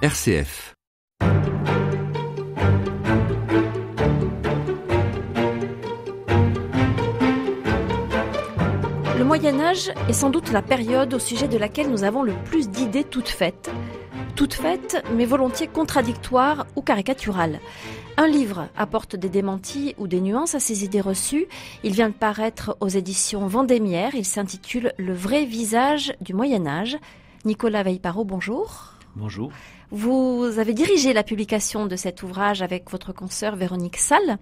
RCF. Le Moyen-Âge est sans doute la période au sujet de laquelle nous avons le plus d'idées toutes faites, mais volontiers contradictoires ou caricaturales. Un livre apporte des démentis ou des nuances à ces idées reçues. Il vient de paraître aux éditions Vendémiaire. Il s'intitule « Le vrai visage du Moyen-Âge ». Nicolas Veille-Parot, bonjour. Bonjour. Vous avez dirigé la publication de cet ouvrage avec votre consoeur Véronique Salle.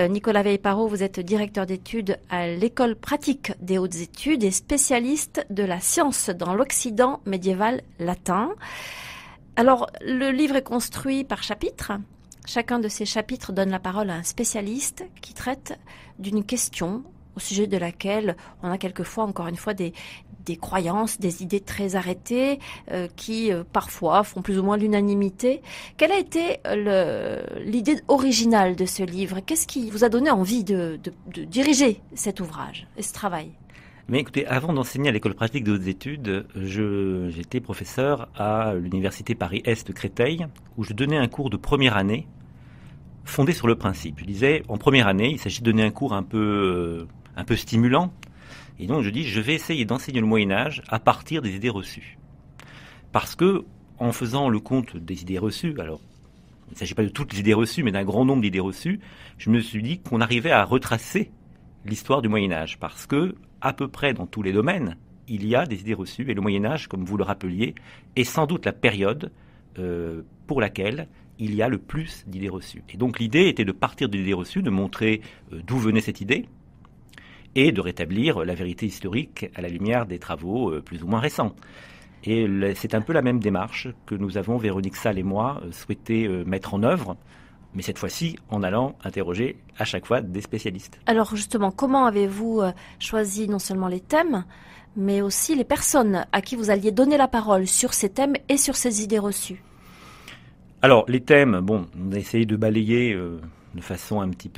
Nicolas Veille-Parot, vous êtes directeur d'études à l'École pratique des hautes études et spécialiste de la science dans l'Occident médiéval latin. Alors, le livre est construit par chapitres. Chacun de ces chapitres donne la parole à un spécialiste qui traite d'une question au sujet de laquelle on a quelquefois, encore une fois, des croyances, des idées très arrêtées qui parfois font plus ou moins l'unanimité. Quelle a été l'idée originale de ce livre? Qu'est-ce qui vous a donné envie de diriger cet ouvrage et ce travail? Mais écoutez, avant d'enseigner à l'École pratique des hautes études, j'étais professeur à l'Université Paris-Est Créteil, où je donnais un cours de première année fondé sur le principe. Je disais, en première année, il s'agit de donner un cours un peu stimulant. Et donc je dis, je vais essayer d'enseigner le Moyen-Âge à partir des idées reçues. Parce que, en faisant le compte des idées reçues, alors il ne s'agit pas de toutes les idées reçues, mais d'un grand nombre d'idées reçues, je me suis dit qu'on arrivait à retracer l'histoire du Moyen-Âge. Parce que, à peu près dans tous les domaines, il y a des idées reçues. Et le Moyen-Âge, comme vous le rappeliez, est sans doute la période pour laquelle il y a le plus d'idées reçues. Et donc l'idée était de partir de l'idée reçue, de montrer d'où venait cette idée, et de rétablir la vérité historique à la lumière des travaux plus ou moins récents. Et c'est un peu la même démarche que nous avons, Véronique Salle et moi, souhaité mettre en œuvre, mais cette fois-ci en allant interroger à chaque fois des spécialistes. Alors justement, comment avez-vous choisi non seulement les thèmes, mais aussi les personnes à qui vous alliez donner la parole sur ces thèmes et sur ces idées reçues? Alors les thèmes, on a essayé de balayer de façon un petit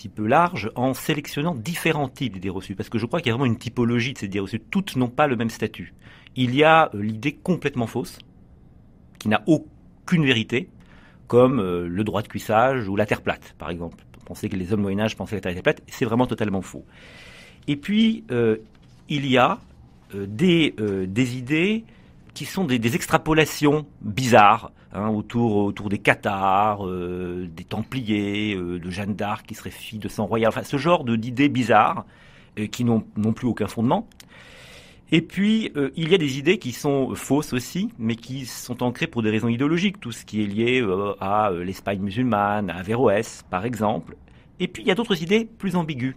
peu large, en sélectionnant différents types d'idées reçues. Parce que je crois qu'il y a vraiment une typologie de ces idées reçues. Toutes n'ont pas le même statut. Il y a l'idée complètement fausse, qui n'a aucune vérité, comme le droit de cuissage ou la terre plate, par exemple. Penser que les hommes au Moyen-Âge pensaient que la terre était plate, c'est vraiment totalement faux. Et puis, il y a des idées qui sont des extrapolations bizarres, autour des cathares, des Templiers, de Jeanne d'Arc qui serait fille de sang royal, enfin ce genre d'idées bizarres qui n'ont plus aucun fondement. Et puis, il y a des idées qui sont fausses aussi, mais qui sont ancrées pour des raisons idéologiques, tout ce qui est lié à l'Espagne musulmane, à Averroès par exemple. Et puis, il y a d'autres idées plus ambiguës,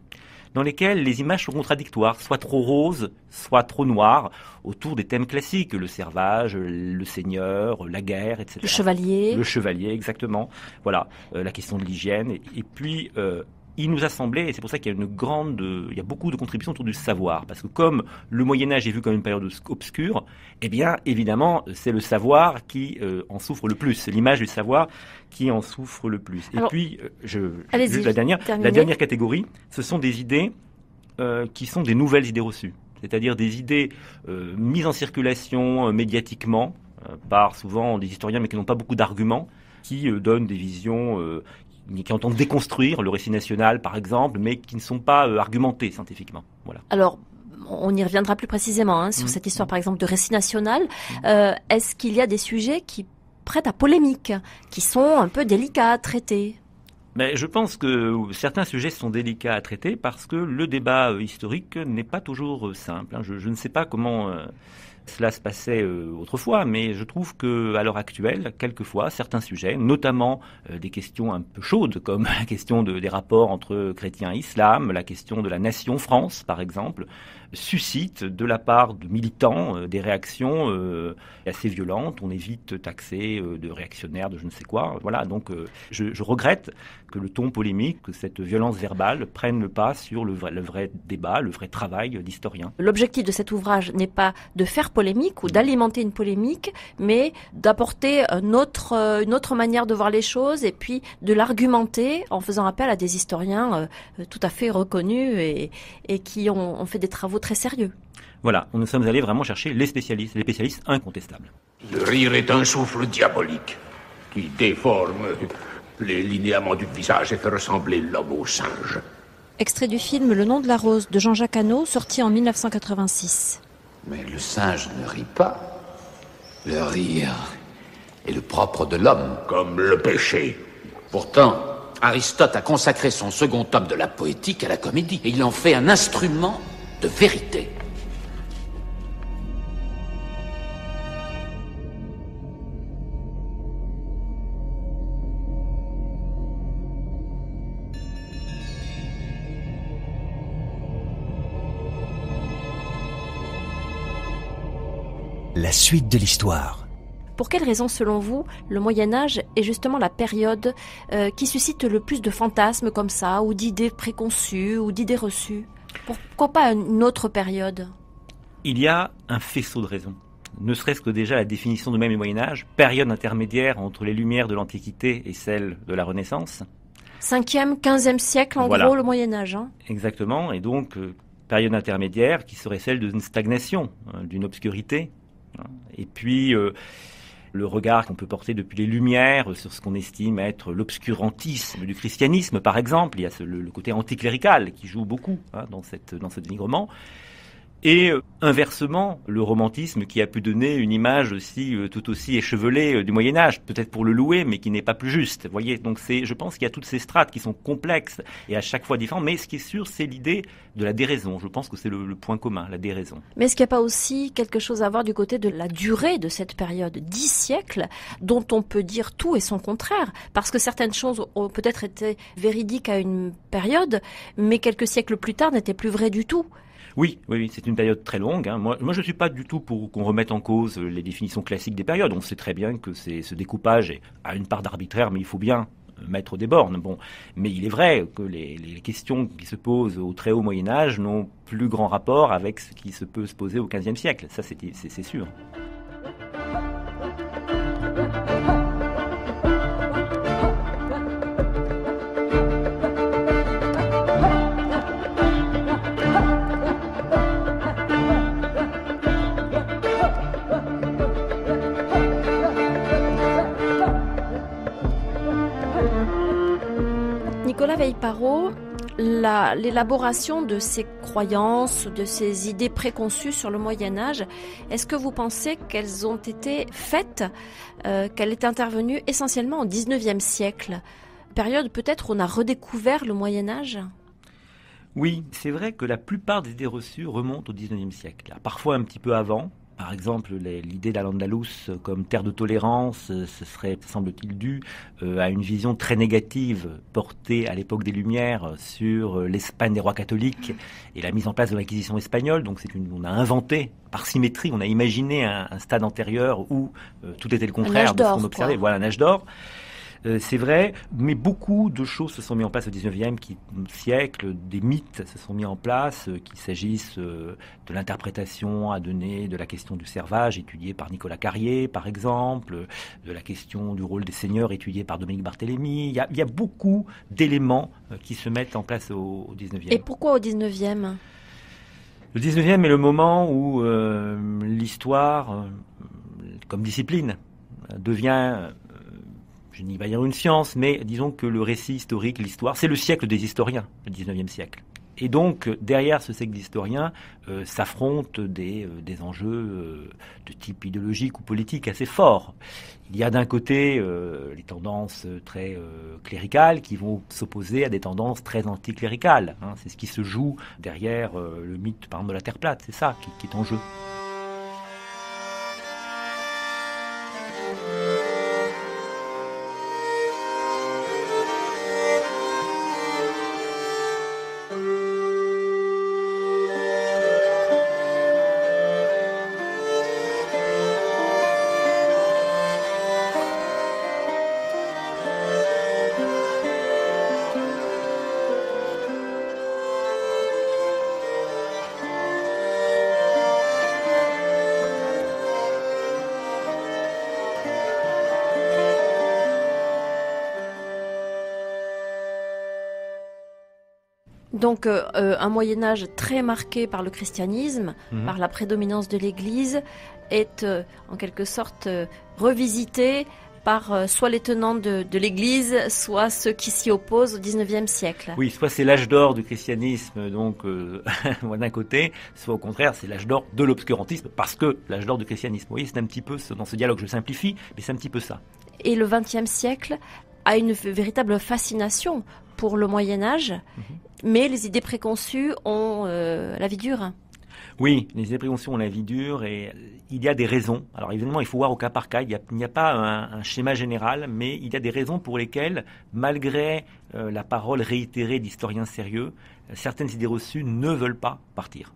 dans lesquelles les images sont contradictoires, soit trop roses, soit trop noires, autour des thèmes classiques, le servage, le seigneur, la guerre, etc. Le chevalier, exactement. Voilà, la question de l'hygiène. Et puis, il nous a semblé, et c'est pour ça qu'il y a beaucoup de contributions autour du savoir, parce que comme le Moyen-Âge est vu comme une période obscure, eh bien, évidemment, c'est le savoir qui en souffre le plus, c'est l'image du savoir qui en souffre le plus. Alors, et puis, juste la dernière catégorie, ce sont des idées qui sont des nouvelles idées reçues, c'est-à-dire des idées mises en circulation médiatiquement par souvent des historiens, mais qui n'ont pas beaucoup d'arguments, qui donnent des visions qui entendent déconstruire le récit national, par exemple, mais qui ne sont pas argumentés scientifiquement. Voilà. Alors, on y reviendra plus précisément sur cette histoire, par exemple, de récit national. Est-ce qu'il y a des sujets qui prêtent à polémique, qui sont un peu délicats à traiter ? Mais je pense que certains sujets sont délicats à traiter parce que le débat historique n'est pas toujours simple. Je ne sais pas comment cela se passait autrefois, mais je trouve qu'à l'heure actuelle, quelquefois, certains sujets, notamment des questions un peu chaudes, comme la question des rapports entre chrétiens et islam, la question de la nation France, par exemple, suscitent de la part de militants des réactions assez violentes. On est vite taxé de réactionnaires, de je ne sais quoi. Voilà, donc je regrette que le ton polémique, que cette violence verbale prenne le pas sur le vrai débat, le vrai travail d'historien. L'objectif de cet ouvrage n'est pas de faire polémique ou d'alimenter une polémique, mais d'apporter une autre manière de voir les choses et puis de l'argumenter en faisant appel à des historiens tout à fait reconnus et qui ont fait des travaux très sérieux. Voilà, nous sommes allés vraiment chercher les spécialistes incontestables. Le rire est un souffle diabolique qui déforme les linéaments du visage et fait ressembler l'homme au singe. Extrait du film Le nom de la rose de Jean-Jacques Hano, sorti en 1986. Mais le singe ne rit pas. Le rire est le propre de l'homme. Comme le péché. Pourtant, Aristote a consacré son second tome de la poétique à la comédie. Et il en fait un instrument de vérité. La suite de l'histoire. Pour quelles raisons, selon vous, le Moyen-Âge est justement la période qui suscite le plus de fantasmes comme ça, ou d'idées préconçues, ou d'idées reçues? Pourquoi pas une autre période? Il y a un faisceau de raisons. Ne serait-ce que déjà la définition de même du Moyen-Âge, période intermédiaire entre les Lumières de l'Antiquité et celles de la Renaissance. 5e, 15e siècle, en gros, le Moyen-Âge. Hein. Exactement, et donc période intermédiaire qui serait celle d'une stagnation, d'une obscurité. Et puis, le regard qu'on peut porter depuis les Lumières sur ce qu'on estime être l'obscurantisme du christianisme, par exemple. Il y a le côté anticlérical qui joue beaucoup dans ce dénigrement. Et inversement, le romantisme qui a pu donner une image aussi tout aussi échevelée du Moyen-Âge, peut-être pour le louer, mais qui n'est pas plus juste. Vous voyez, donc je pense qu'il y a toutes ces strates qui sont complexes et à chaque fois différentes. Mais ce qui est sûr, c'est l'idée de la déraison. Je pense que c'est le point commun, la déraison. Mais est-ce qu'il n'y a pas aussi quelque chose à voir du côté de la durée de cette période, 10 siècles, dont on peut dire tout et son contraire? Parce que certaines choses ont peut-être été véridiques à une période, mais quelques siècles plus tard n'étaient plus vraies du tout. Oui, c'est une période très longue. Moi, je ne suis pas du tout pour qu'on remette en cause les définitions classiques des périodes. On sait très bien que ce découpage a une part d'arbitraire, mais il faut bien mettre des bornes. Bon, mais il est vrai que les questions qui se posent au très haut Moyen-Âge n'ont plus grand rapport avec ce qui peut se poser au XVe siècle. Ça, c'est sûr. Nicolas Veille-Parot, l'élaboration de ces croyances, de ces idées préconçues sur le Moyen-Âge, est-ce que vous pensez qu'elles ont été faites, qu'elle est intervenue essentiellement au XIXe siècle, période peut-être où on a redécouvert le Moyen-Âge? Oui, c'est vrai que la plupart des idées reçues remontent au XIXe siècle, parfois un petit peu avant. Par exemple, l'idée d'Al-Andalus comme terre de tolérance, ce serait, semble-t-il, dû à une vision très négative portée à l'époque des Lumières sur l'Espagne des rois catholiques et la mise en place de l'Inquisition espagnole. Donc on a inventé, par symétrie, on a imaginé un stade antérieur où tout était le contraire de ce qu'on observait. Voilà, un âge d'or. C'est vrai, mais beaucoup de choses se sont mises en place au XIXe siècle, des mythes se sont mis en place, qu'il s'agisse de l'interprétation à donner de la question du servage, étudiée par Nicolas Carrier, par exemple, de la question du rôle des seigneurs, étudiée par Dominique Barthélemy. Il y a beaucoup d'éléments qui se mettent en place au XIXe. Et pourquoi au XIXe ? Le XIXe est le moment où l'histoire, comme discipline, devient... je n'y vais pas dire une science, mais disons que le récit historique, l'histoire, c'est le siècle des historiens, le 19e siècle. Et donc, derrière ce siècle d'historiens, s'affrontent des enjeux de type idéologique ou politique assez forts. Il y a d'un côté les tendances très cléricales qui vont s'opposer à des tendances très anticléricales. C'est ce qui se joue derrière le mythe, par exemple, de la Terre plate. C'est ça qui est en jeu. Donc un Moyen-Âge très marqué par le christianisme, par la prédominance de l'Église, est en quelque sorte revisité par soit les tenants de l'Église, soit ceux qui s'y opposent au XIXe siècle. Oui, soit c'est l'âge d'or du christianisme, donc d'un côté, soit au contraire c'est l'âge d'or de l'obscurantisme, parce que l'âge d'or du christianisme. Vous voyez, c'est un petit peu, dans ce dialogue, je simplifie, mais c'est un petit peu ça. Et le XXe siècle a une véritable fascination pour le Moyen-Âge, mais les idées préconçues ont la vie dure. Oui, les idées préconçues ont la vie dure et il y a des raisons. Alors évidemment, il faut voir au cas par cas, il n'y a pas un schéma général, mais il y a des raisons pour lesquelles, malgré la parole réitérée d'historiens sérieux, certaines idées reçues ne veulent pas partir.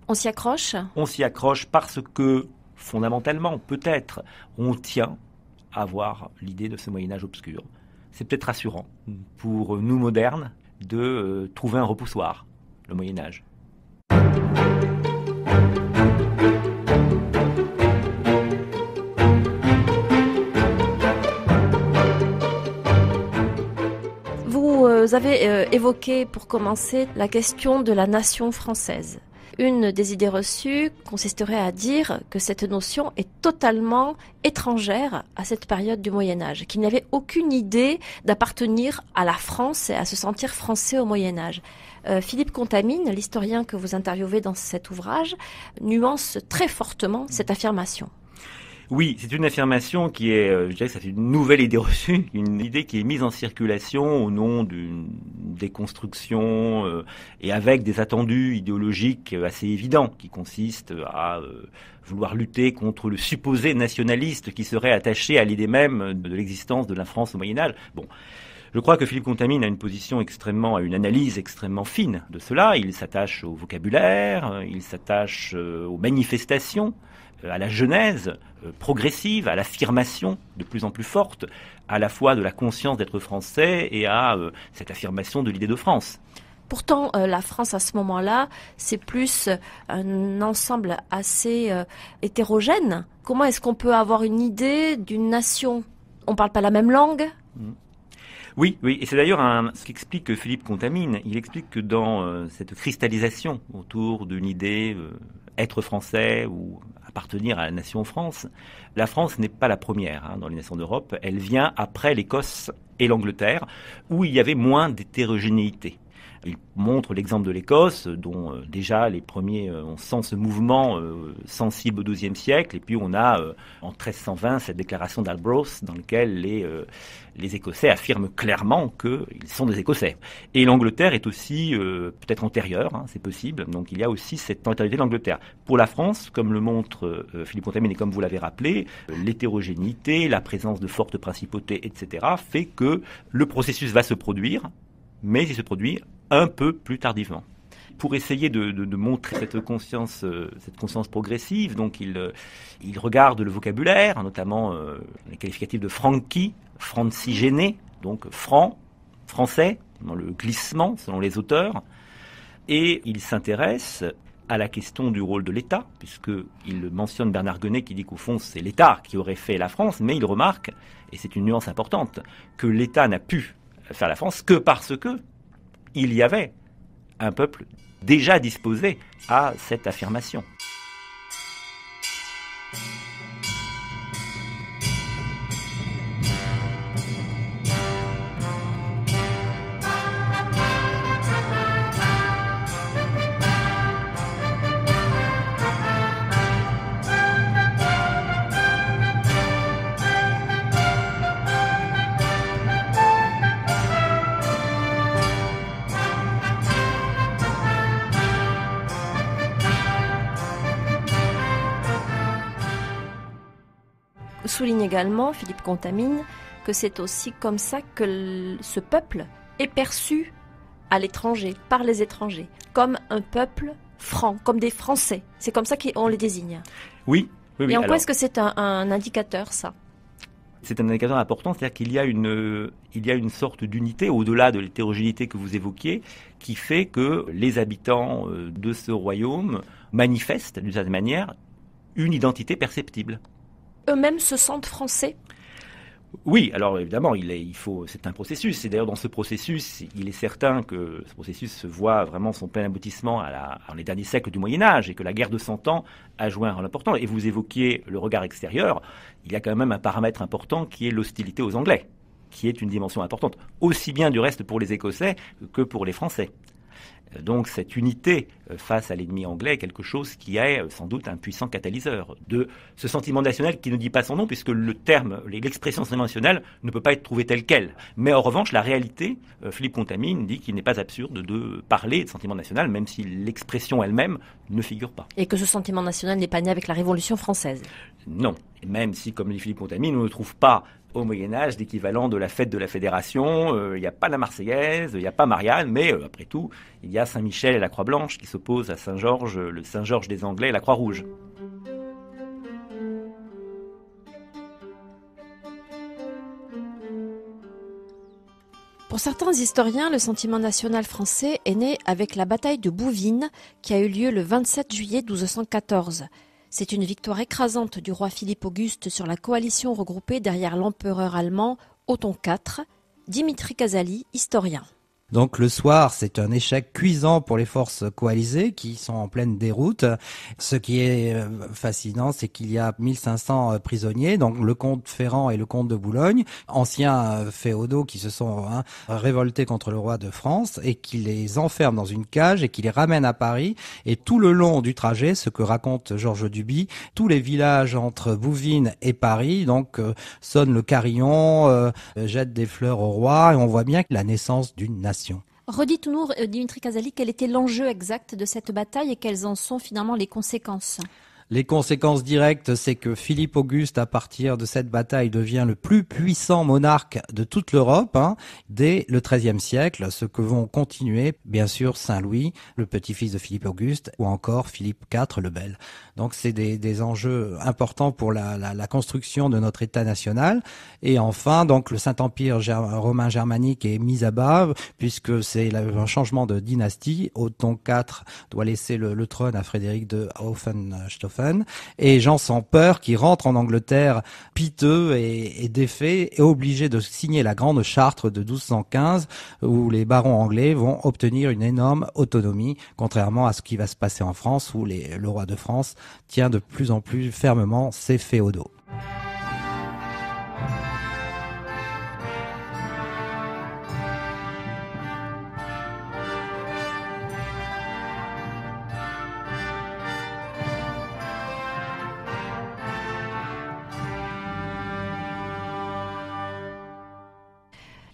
On s'y accroche ? On s'y accroche parce que, fondamentalement, peut-être, on tient à voir l'idée de ce Moyen-Âge obscur. C'est peut-être rassurant pour nous modernes de trouver un repoussoir, le Moyen-Âge. Vous avez évoqué, pour commencer, la question de la nation française. Une des idées reçues consisterait à dire que cette notion est totalement étrangère à cette période du Moyen-Âge, qu'il n'y avait aucune idée d'appartenir à la France et à se sentir français au Moyen-Âge. Philippe Contamine, l'historien que vous interviewez dans cet ouvrage, nuance très fortement cette affirmation. Oui, c'est une affirmation qui est, je dirais que ça fait une nouvelle idée reçue, une idée qui est mise en circulation au nom d'une déconstruction et avec des attendus idéologiques assez évidents qui consistent à vouloir lutter contre le supposé nationaliste qui serait attaché à l'idée même de l'existence de la France au Moyen-Âge. Bon. Je crois que Philippe Contamine a a une analyse extrêmement fine de cela. Il s'attache au vocabulaire, il s'attache aux manifestations, à la genèse progressive, à l'affirmation de plus en plus forte, à la fois de la conscience d'être français et à cette affirmation de l'idée de France. Pourtant, la France, à ce moment-là, c'est plus un ensemble assez hétérogène. Comment est-ce qu'on peut avoir une idée d'une nation ? On ne parle pas la même langue ? Oui, et c'est d'ailleurs ce qu'explique Philippe Contamine. Il explique que dans cette cristallisation autour d'une idée être français ou appartenir à la nation France, la France n'est pas la première dans les nations d'Europe. Elle vient après l'Écosse et l'Angleterre, où il y avait moins d'hétérogénéité. Il montre l'exemple de l'Écosse, dont déjà les premiers, on sent ce mouvement sensible au XIIe siècle, et puis on a en 1320 cette déclaration d'Albroth dans laquelle les Écossais affirment clairement qu'ils sont des Écossais. Et l'Angleterre est aussi peut-être antérieure, c'est possible, donc il y a aussi cette antériorité de l'Angleterre. Pour la France, comme le montre Philippe Contamine et comme vous l'avez rappelé, l'hétérogénéité, la présence de fortes principautés, etc., fait que le processus va se produire, mais il se produit un peu plus tardivement. Pour essayer de montrer cette conscience progressive, donc il regarde le vocabulaire, notamment les qualificatifs de franchi, francigéné, donc franc, français, dans le glissement selon les auteurs, et il s'intéresse à la question du rôle de l'État, puisqu'il mentionne Bernard Guenet qui dit qu'au fond c'est l'État qui aurait fait la France, mais il remarque, et c'est une nuance importante, que l'État n'a pu faire la France que parce que il y avait un peuple déjà disposé à cette affirmation. Souligne également, Philippe Contamine, que c'est aussi comme ça que ce peuple est perçu à l'étranger, par les étrangers, comme un peuple franc, comme des Français. C'est comme ça qu'on les désigne. Oui. Et en quoi est-ce que c'est un indicateur, ça ? C'est un indicateur important, c'est-à-dire qu'il y a une sorte d'unité, au-delà de l'hétérogénéité que vous évoquiez, qui fait que les habitants de ce royaume manifestent, d'une certaine manière, une identité perceptible. Eux-mêmes se sentent français ? Oui, alors évidemment, c'est un processus. Et d'ailleurs, dans ce processus, il est certain que ce processus se voit vraiment son plein aboutissement dans les derniers siècles du Moyen-Âge et que la guerre de 100 ans a joué un rôle important. Et vous évoquiez le regard extérieur. Il y a quand même un paramètre important qui est l'hostilité aux Anglais, qui est une dimension importante, aussi bien du reste pour les Écossais que pour les Français. Donc cette unité face à l'ennemi anglais est quelque chose qui est sans doute un puissant catalyseur de ce sentiment national qui ne dit pas son nom puisque l'expression sentiment national ne peut pas être trouvée telle qu'elle. Mais en revanche, la réalité, Philippe Contamine dit qu'il n'est pas absurde de parler de sentiment national même si l'expression elle-même ne figure pas. Et que ce sentiment national n'est pas né avec la Révolution française. Non, et même si, comme dit Philippe Contamine, on ne trouve pas au Moyen-Âge d'équivalent de la fête de la Fédération, il n'y a pas la Marseillaise, il n'y a pas Marianne, mais après tout, il y a Saint-Michel et la Croix-Blanche qui s'opposent à Saint-Georges, le Saint-Georges des Anglais et la Croix-Rouge. Pour certains historiens, le sentiment national français est né avec la bataille de Bouvines qui a eu lieu le 27 juillet 1214. C'est une victoire écrasante du roi Philippe Auguste sur la coalition regroupée derrière l'empereur allemand Othon IV, Dimitri Casali, historien. Donc le soir, c'est un échec cuisant pour les forces coalisées qui sont en pleine déroute. Ce qui est fascinant, c'est qu'il y a 1500 prisonniers, donc le comte Ferrand et le comte de Boulogne, anciens féodaux qui se sont révoltés contre le roi de France et qui les enferment dans une cage et qui les ramènent à Paris. Et tout le long du trajet, ce que raconte Georges Duby, tous les villages entre Bouvines et Paris, donc sonne le carillon, jette des fleurs au roi et on voit bien la naissance d'une nation. Redites-nous, Dimitri Casali, quel était l'enjeu exact de cette bataille et quelles en sont finalement les conséquences ? Les conséquences directes, c'est que Philippe Auguste, à partir de cette bataille, devient le plus puissant monarque de toute l'Europe, dès le XIIIe siècle, ce que vont continuer, bien sûr, Saint-Louis, le petit-fils de Philippe Auguste, ou encore Philippe IV le Bel. Donc c'est des enjeux importants pour la construction de notre État national. Et enfin, donc le Saint-Empire romain germanique est mis à bas, puisque c'est un changement de dynastie. Othon IV doit laisser le trône à Frédéric de Hohenstaufen. Et Jean sans peur, qui rentre en Angleterre piteux et défait, est obligé de signer la grande charte de 1215 où les barons anglais vont obtenir une énorme autonomie, contrairement à ce qui va se passer en France où le roi de France tient de plus en plus fermement ses féodaux.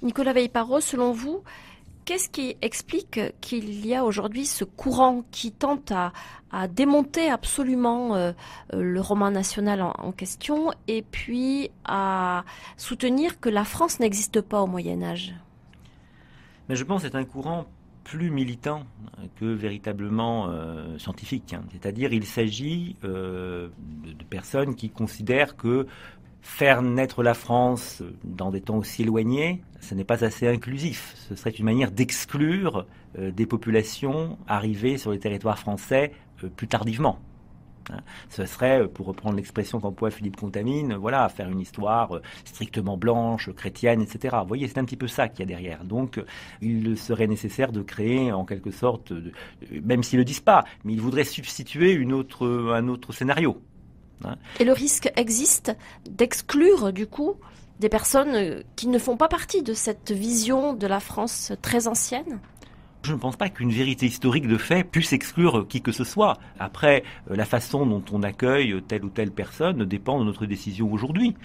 Nicolas Veille-Parot, selon vous, qu'est-ce qui explique qu'il y a aujourd'hui ce courant qui tente à démonter absolument le roman national en question et puis à soutenir que la France n'existe pas au Moyen-Âge ? Mais je pense que c'est un courant plus militant que véritablement scientifique. C'est-à-dire il s'agit de personnes qui considèrent que faire naître la France dans des temps aussi éloignés, ce n'est pas assez inclusif. Ce serait une manière d'exclure des populations arrivées sur le territoire français plus tardivement. Ce serait, pour reprendre l'expression qu'emploie Philippe Contamine, faire une histoire strictement blanche, chrétienne, etc. Vous voyez, c'est un petit peu ça qu'il y a derrière. Donc, il serait nécessaire de créer, en quelque sorte, même s'ils ne le disent pas, mais ils voudraient substituer un autre scénario. Et le risque existe d'exclure, du coup, des personnes qui ne font pas partie de cette vision de la France très ancienne ? Je ne pense pas qu'une vérité historique de fait puisse exclure qui que ce soit. Après, la façon dont on accueille telle ou telle personne dépend de notre décision aujourd'hui.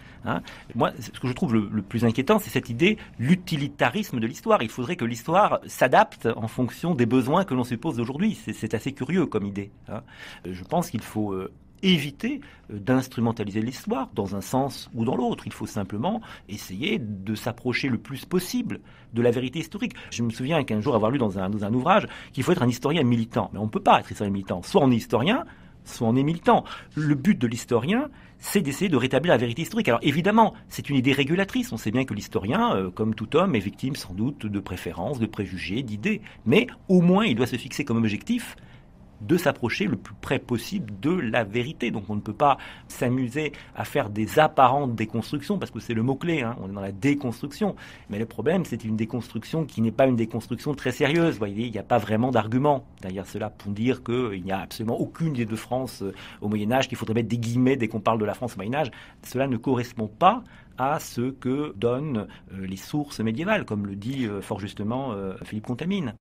Moi, ce que je trouve le plus inquiétant, c'est cette idée, l'utilitarisme de l'histoire. Il faudrait que l'histoire s'adapte en fonction des besoins que l'on se pose aujourd'hui. C'est assez curieux comme idée. Je pense qu'il faut éviter d'instrumentaliser l'histoire dans un sens ou dans l'autre. Il faut simplement essayer de s'approcher le plus possible de la vérité historique. Je me souviens qu'un jour avoir lu dans un ouvrage qu'il faut être un historien militant. Mais on ne peut pas être historien militant. Soit on est historien, soit on est militant. Le but de l'historien, c'est d'essayer de rétablir la vérité historique. Alors évidemment, c'est une idée régulatrice. On sait bien que l'historien, comme tout homme, est victime sans doute de préférences, de préjugés, d'idées. Mais au moins, il doit se fixer comme objectif de s'approcher le plus près possible de la vérité. Donc on ne peut pas s'amuser à faire des apparentes déconstructions, parce que c'est le mot-clé, on est dans la déconstruction. Mais le problème, c'est une déconstruction qui n'est pas une déconstruction très sérieuse. Vous voyez, il n'y a pas vraiment d'argument derrière cela pour dire qu'il n'y a absolument aucune idée de France au Moyen-Âge, qu'il faudrait mettre des guillemets dès qu'on parle de la France au Moyen-Âge. Cela ne correspond pas à ce que donnent les sources médiévales, comme le dit fort justement Philippe Contamine.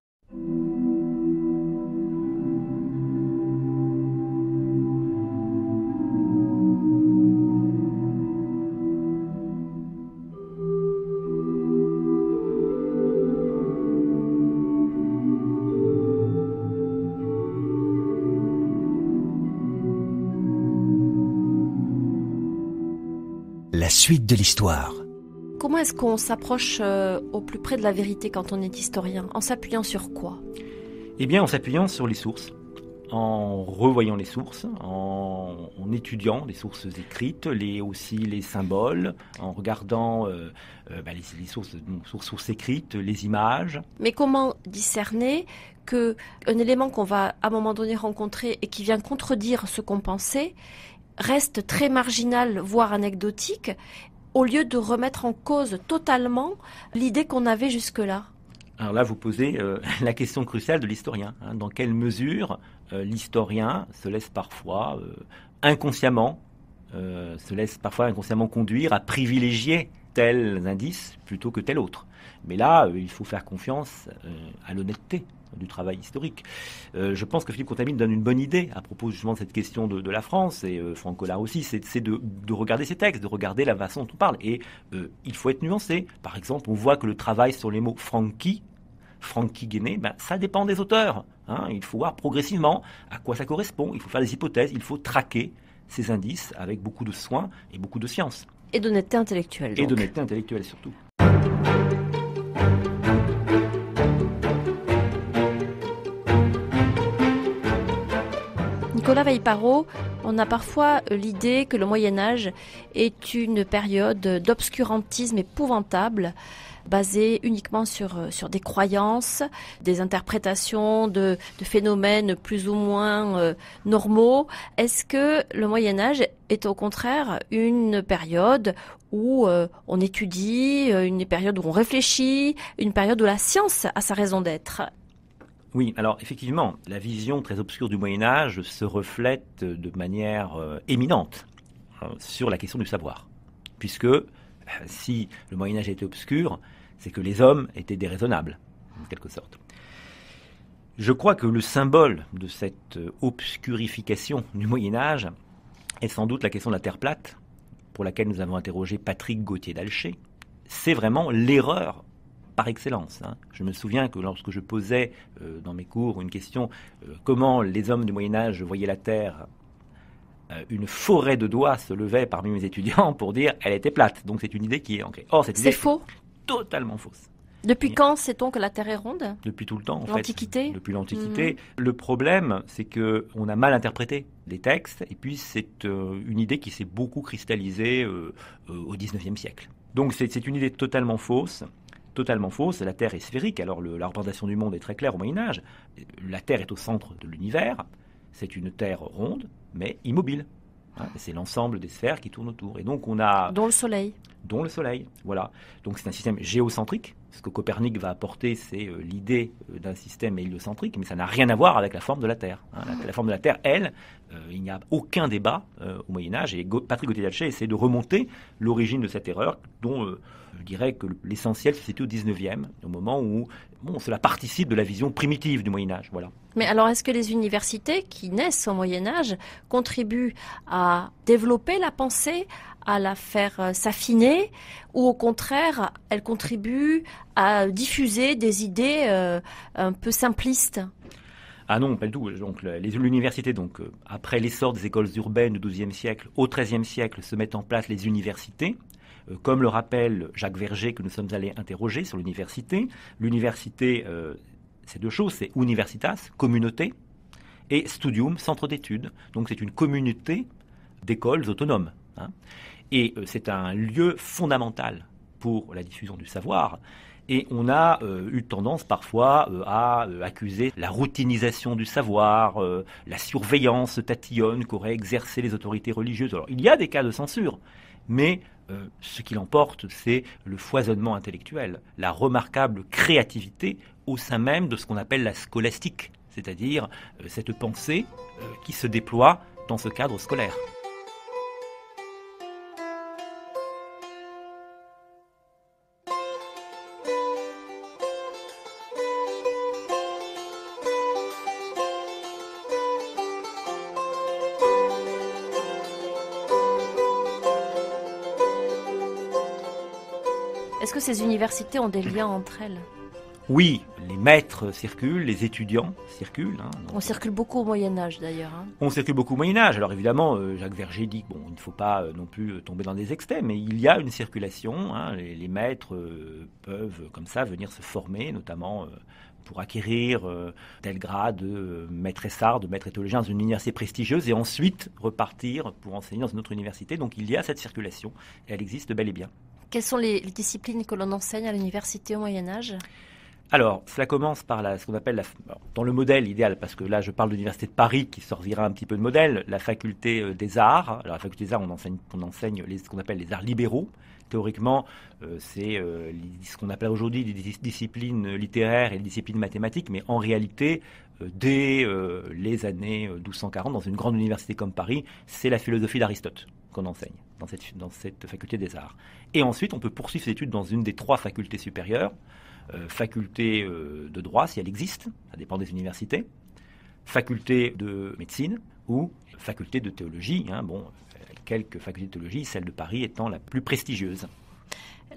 La suite de l'histoire. Comment est-ce qu'on s'approche au plus près de la vérité quand on est historien? En s'appuyant sur quoi? Eh bien, en s'appuyant sur les sources, en revoyant les sources, en étudiant les sources écrites, aussi les symboles, en regardant les sources écrites, les images. Mais comment discerner qu'un élément qu'on va à un moment donné rencontrer et qui vient contredire ce qu'on pensait reste très marginal, voire anecdotique, au lieu de remettre en cause totalement l'idée qu'on avait jusque-là? Alors là, vous posez la question cruciale de l'historien. Dans quelle mesure l'historien se laisse parfois inconsciemment conduire à privilégier tel indice plutôt que tel autre. Mais là, il faut faire confiance à l'honnêteté du travail historique. Je pense que Philippe Contamine donne une bonne idée à propos justement de cette question de la France, et Franck Collard aussi, c'est de regarder ces textes, de regarder la façon dont on parle. Et il faut être nuancé. Par exemple, on voit que le travail sur les mots Frankie Guéné, ça dépend des auteurs. Il faut voir progressivement à quoi ça correspond. Il faut faire des hypothèses, il faut traquer ces indices avec beaucoup de soin et beaucoup de science. Et d'honnêteté intellectuelle. Et d'honnêteté intellectuelle surtout. Nicolas Vaille-Parot, on a parfois l'idée que le Moyen-Âge est une période d'obscurantisme épouvantable, basée uniquement sur des croyances, des interprétations de phénomènes plus ou moins normaux. Est-ce que le Moyen-Âge est au contraire une période où on étudie, une période où on réfléchit, une période où la science a sa raison d'être? Oui, alors effectivement, la vision très obscure du Moyen-Âge se reflète de manière éminente sur la question du savoir. Puisque si le Moyen-Âge était obscur, c'est que les hommes étaient déraisonnables, en quelque sorte. Je crois que le symbole de cette obscurification du Moyen-Âge est sans doute la question de la Terre plate, pour laquelle nous avons interrogé Patrick Gauthier-d'Alcher. C'est vraiment l'erreur par excellence. Je me souviens que lorsque je posais dans mes cours une question, comment les hommes du Moyen-Âge voyaient la Terre, une forêt de doigts se levait parmi mes étudiants pour dire qu'elle était plate. Donc c'est une idée qui est ancrée. Or, cette idée c'est faux. Totalement fausse. Depuis quand sait-on que la Terre est ronde? Depuis tout le temps, en fait. L'Antiquité? Depuis l'Antiquité. Le problème, c'est qu'on a mal interprété les textes, et puis c'est une idée qui s'est beaucoup cristallisée au XIXe siècle. Donc c'est une idée totalement fausse. Totalement fausse. La Terre est sphérique, alors la représentation du monde est très claire au Moyen-Âge. La Terre est au centre de l'univers. C'est une Terre ronde, mais immobile. C'est l'ensemble des sphères qui tournent autour. Et donc on a... Dont le Soleil. Dont le Soleil, voilà. Donc c'est un système géocentrique. Ce que Copernic va apporter, c'est l'idée d'un système héliocentrique, mais ça n'a rien à voir avec la forme de la Terre. La forme de la Terre, elle, il n'y a aucun débat au Moyen-Âge. Et Patrick Gauthier-d'Alcher essaie de remonter l'origine de cette erreur, dont je dirais que l'essentiel se situe au XIXe, au moment où cela participe de la vision primitive du Moyen-Âge. Voilà. Mais alors, est-ce que les universités qui naissent au Moyen-Âge contribuent à développer la pensée, à la faire s'affiner, ou au contraire, elles contribuent à diffuser des idées un peu simplistes? Ah non, pas du tout. Donc, l'université, après l'essor des écoles urbaines du XIIe siècle, au XIIIe siècle, se mettent en place les universités. Comme le rappelle Jacques Verger, que nous sommes allés interroger sur l'université. L'université, c'est deux choses, c'est universitas, communauté, et studium, centre d'études. Donc c'est une communauté d'écoles autonomes. Et c'est un lieu fondamental pour la diffusion du savoir. Et on a eu tendance parfois à accuser la routinisation du savoir, la surveillance tatillonne qu'auraient exercé les autorités religieuses. Alors il y a des cas de censure, mais ce qui l'emporte, c'est le foisonnement intellectuel, la remarquable créativité au sein même de ce qu'on appelle la scolastique, c'est-à-dire cette pensée qui se déploie dans ce cadre scolaire. Est-ce que ces universités ont des liens entre elles ? Oui, les maîtres circulent, les étudiants circulent. On circule beaucoup au Moyen-Âge d'ailleurs. On circule beaucoup au Moyen-Âge. Alors évidemment, Jacques Verger dit qu'il ne faut pas non plus tomber dans des excès, mais il y a une circulation. Les maîtres peuvent comme ça venir se former, notamment pour acquérir tel grade de maître essart, de maître éthologien dans une université prestigieuse et ensuite repartir pour enseigner dans une autre université. Donc il y a cette circulation et elle existe bel et bien. Quelles sont les disciplines que l'on enseigne à l'université au Moyen-Âge ? Alors, cela commence par ce qu'on appelle, dans le modèle idéal, parce que là je parle de l'Université de Paris qui sortira un petit peu de modèle, la faculté des arts. Alors la faculté des arts, on enseigne ce qu'on appelle les arts libéraux. Théoriquement, c'est ce qu'on appelle aujourd'hui des disciplines littéraires et des disciplines mathématiques, mais en réalité, dès les années 1240, dans une grande université comme Paris, c'est la philosophie d'Aristote qu'on enseigne dans cette faculté des arts. Et ensuite, on peut poursuivre ses études dans une des 3 facultés supérieures, faculté de droit, si elle existe, ça dépend des universités, faculté de médecine ou faculté de théologie. Quelques facultés de théologie, celle de Paris étant la plus prestigieuse.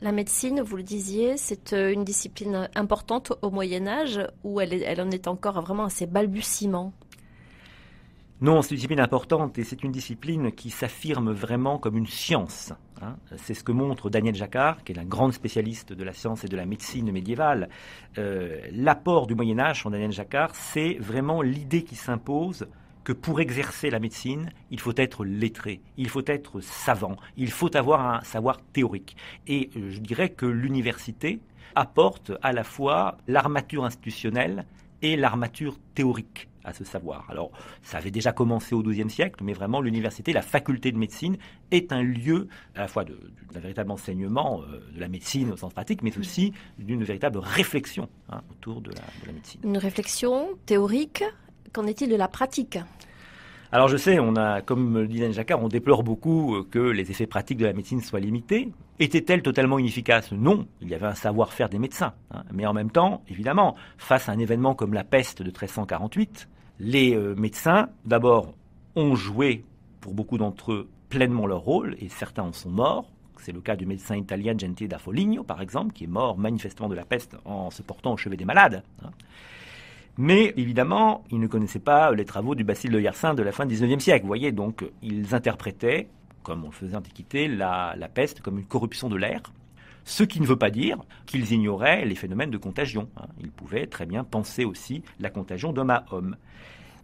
La médecine, vous le disiez, c'est une discipline importante au Moyen-Âge ou elle en est encore vraiment à ses balbutiements ? Non, c'est une discipline importante et c'est une discipline qui s'affirme vraiment comme une science. C'est ce que montre Daniel Jacquard, qui est un grand spécialiste de la science et de la médecine médiévale. L'apport du Moyen-Âge, en Daniel Jacquard, c'est vraiment l'idée qui s'impose que pour exercer la médecine, il faut être lettré, il faut être savant, il faut avoir un savoir théorique. Et je dirais que l'université apporte à la fois l'armature institutionnelle et l'armature théorique à ce savoir. Alors, ça avait déjà commencé au XIIe siècle, mais vraiment l'université, la faculté de médecine, est un lieu à la fois d'un véritable enseignement de la médecine au sens pratique, mais aussi d'une véritable réflexion autour de la médecine. Une réflexion théorique, qu'en est-il de la pratique ? Alors je sais, comme le dit Daniel Jacquard, on déplore beaucoup que les effets pratiques de la médecine soient limités. Était-elle totalement inefficace ? Non, il y avait un savoir-faire des médecins. Mais en même temps, évidemment, face à un événement comme la peste de 1348, les médecins, d'abord, ont joué, pour beaucoup d'entre eux, pleinement leur rôle, et certains en sont morts. C'est le cas du médecin italien Gentile da Foligno, par exemple, qui est mort manifestement de la peste en se portant au chevet des malades. Mais évidemment, ils ne connaissaient pas les travaux du Bacille de Yersin de la fin du XIXe siècle. Vous voyez, donc ils interprétaient, comme on le faisait en Antiquité, la peste comme une corruption de l'air. Ce qui ne veut pas dire qu'ils ignoraient les phénomènes de contagion. Ils pouvaient très bien penser aussi la contagion d'homme à homme.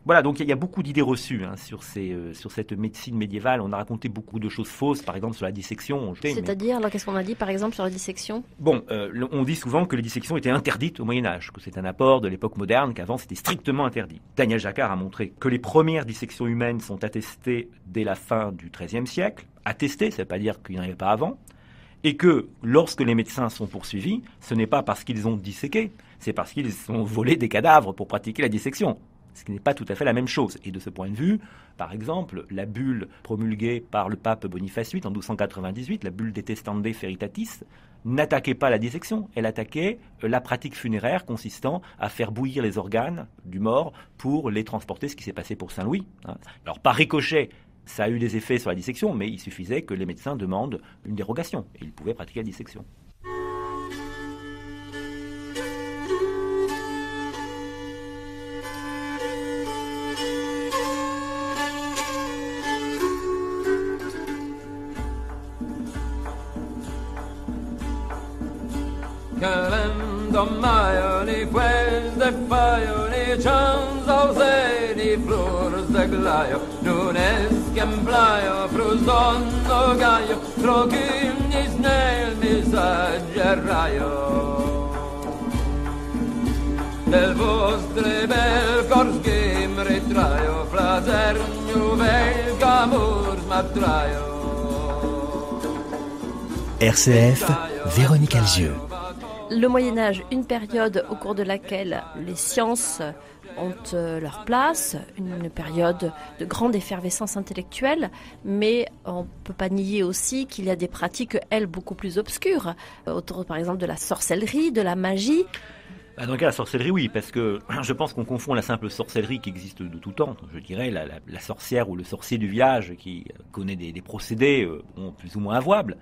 Voilà, donc il y a beaucoup d'idées reçues sur cette médecine médiévale. On a raconté beaucoup de choses fausses, par exemple sur la dissection. C'est-à-dire, alors qu'est-ce qu'on a dit par exemple sur la dissection ? Bon, on dit souvent que les dissections étaient interdites au Moyen-Âge, que c'est un apport de l'époque moderne, qu'avant c'était strictement interdit. Daniel Jacquard a montré que les premières dissections humaines sont attestées dès la fin du XIIIe siècle. Attestées, ça ne veut pas dire qu'il n'y en avait pas avant. Et que lorsque les médecins sont poursuivis, ce n'est pas parce qu'ils ont disséqué, c'est parce qu'ils ont volé des cadavres pour pratiquer la dissection. Ce qui n'est pas tout à fait la même chose. Et de ce point de vue, par exemple, la bulle promulguée par le pape Boniface VIII en 1298, la bulle Detestande Veritatis, n'attaquait pas la dissection, elle attaquait la pratique funéraire consistant à faire bouillir les organes du mort pour les transporter, ce qui s'est passé pour Saint-Louis. Alors par ricochet, ça a eu des effets sur la dissection, mais il suffisait que les médecins demandent une dérogation, et ils pouvaient pratiquer la dissection. Maioli, queste faioli, cianzauseni, flores de glaio, nunes gemplaio, frusonno gaio, trochimnis nel messaggeraio. del vostre bel cor schimritraio, flasergno vel camurs matraio. RCF, Véronique Alzieux. Le Moyen-Âge, une période au cours de laquelle les sciences ont leur place, une période de grande effervescence intellectuelle, mais on ne peut pas nier aussi qu'il y a des pratiques, elles, beaucoup plus obscures, autour par exemple de la sorcellerie, de la magie. Dans le cas de la sorcellerie, oui, parce que je pense qu'on confond la simple sorcellerie qui existe de tout temps, je dirais la sorcière ou le sorcier du village qui connaît des procédés plus ou moins avouables,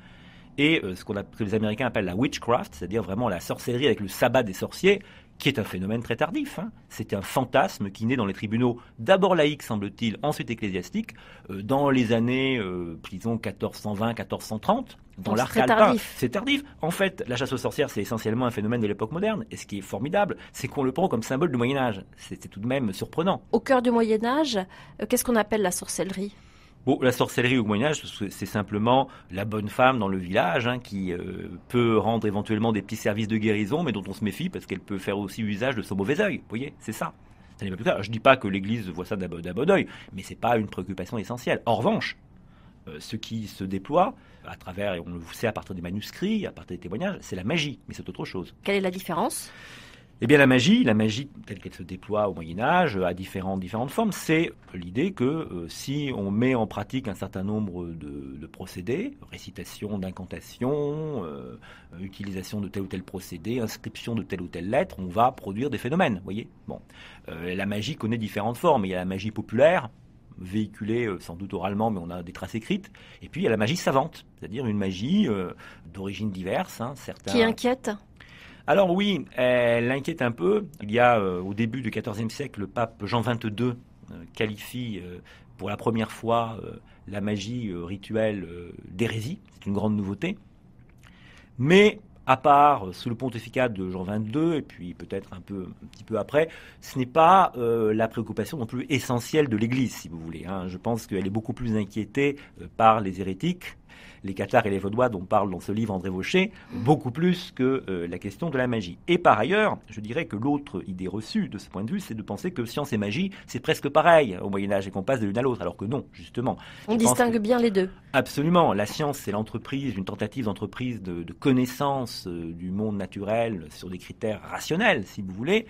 et ce que les Américains appellent la witchcraft, c'est-à-dire vraiment la sorcellerie avec le sabbat des sorciers, qui est un phénomène très tardif. C'est un fantasme qui naît dans les tribunaux, d'abord laïques, semble-t-il, ensuite ecclésiastiques, dans les années, disons, 1420, 1430, dans l'arc alpin. C'est tardif. En fait, la chasse aux sorcières, c'est essentiellement un phénomène de l'époque moderne. Et ce qui est formidable, c'est qu'on le prend comme symbole du Moyen-Âge. C'est tout de même surprenant. Au cœur du Moyen-Âge, qu'est-ce qu'on appelle la sorcellerie ? Bon, la sorcellerie au Moyen-Âge, c'est simplement la bonne femme dans le village qui peut rendre éventuellement des petits services de guérison, mais dont on se méfie parce qu'elle peut faire aussi usage de son mauvais œil. Vous voyez, c'est ça. Ça n'est pas plus tard. Je ne dis pas que l'Église voit ça d'un bon œil, mais c'est pas une préoccupation essentielle. En revanche, ce qui se déploie à travers, et on le sait à partir des manuscrits, à partir des témoignages, c'est la magie, mais c'est autre chose. Quelle est la différence ? Eh bien, la magie telle qu'elle se déploie au Moyen-Âge, a différentes formes. C'est l'idée que si on met en pratique un certain nombre de procédés, récitation d'incantations, utilisation de tel ou tel procédé, inscription de telle ou telle lettre, on va produire des phénomènes. Voyez. Bon, la magie connaît différentes formes. Il y a la magie populaire, véhiculée sans doute oralement, mais on a des traces écrites. Et puis il y a la magie savante, c'est-à-dire une magie d'origines diverses. Certains... Qui inquiète ? Alors oui, elle inquiète un peu. Il y a au début du XIVe siècle, le pape Jean XXII qualifie pour la première fois la magie rituelle d'hérésie. C'est une grande nouveauté. Mais à part sous le pontificat de Jean XXII, et puis peut-être un petit peu après, ce n'est pas la préoccupation non plus essentielle de l'Église, si vous voulez. Je pense qu'elle est beaucoup plus inquiétée par les hérétiques, les cathares et les vaudois dont parle dans ce livre André Vaucher, beaucoup plus que la question de la magie. Et par ailleurs, je dirais que l'autre idée reçue de ce point de vue, c'est de penser que science et magie, c'est presque pareil au Moyen-Âge et qu'on passe de l'une à l'autre, alors que non, justement. On distingue bien les deux. Absolument. La science, c'est l'entreprise, une tentative d'entreprise de connaissance du monde naturel sur des critères rationnels, si vous voulez.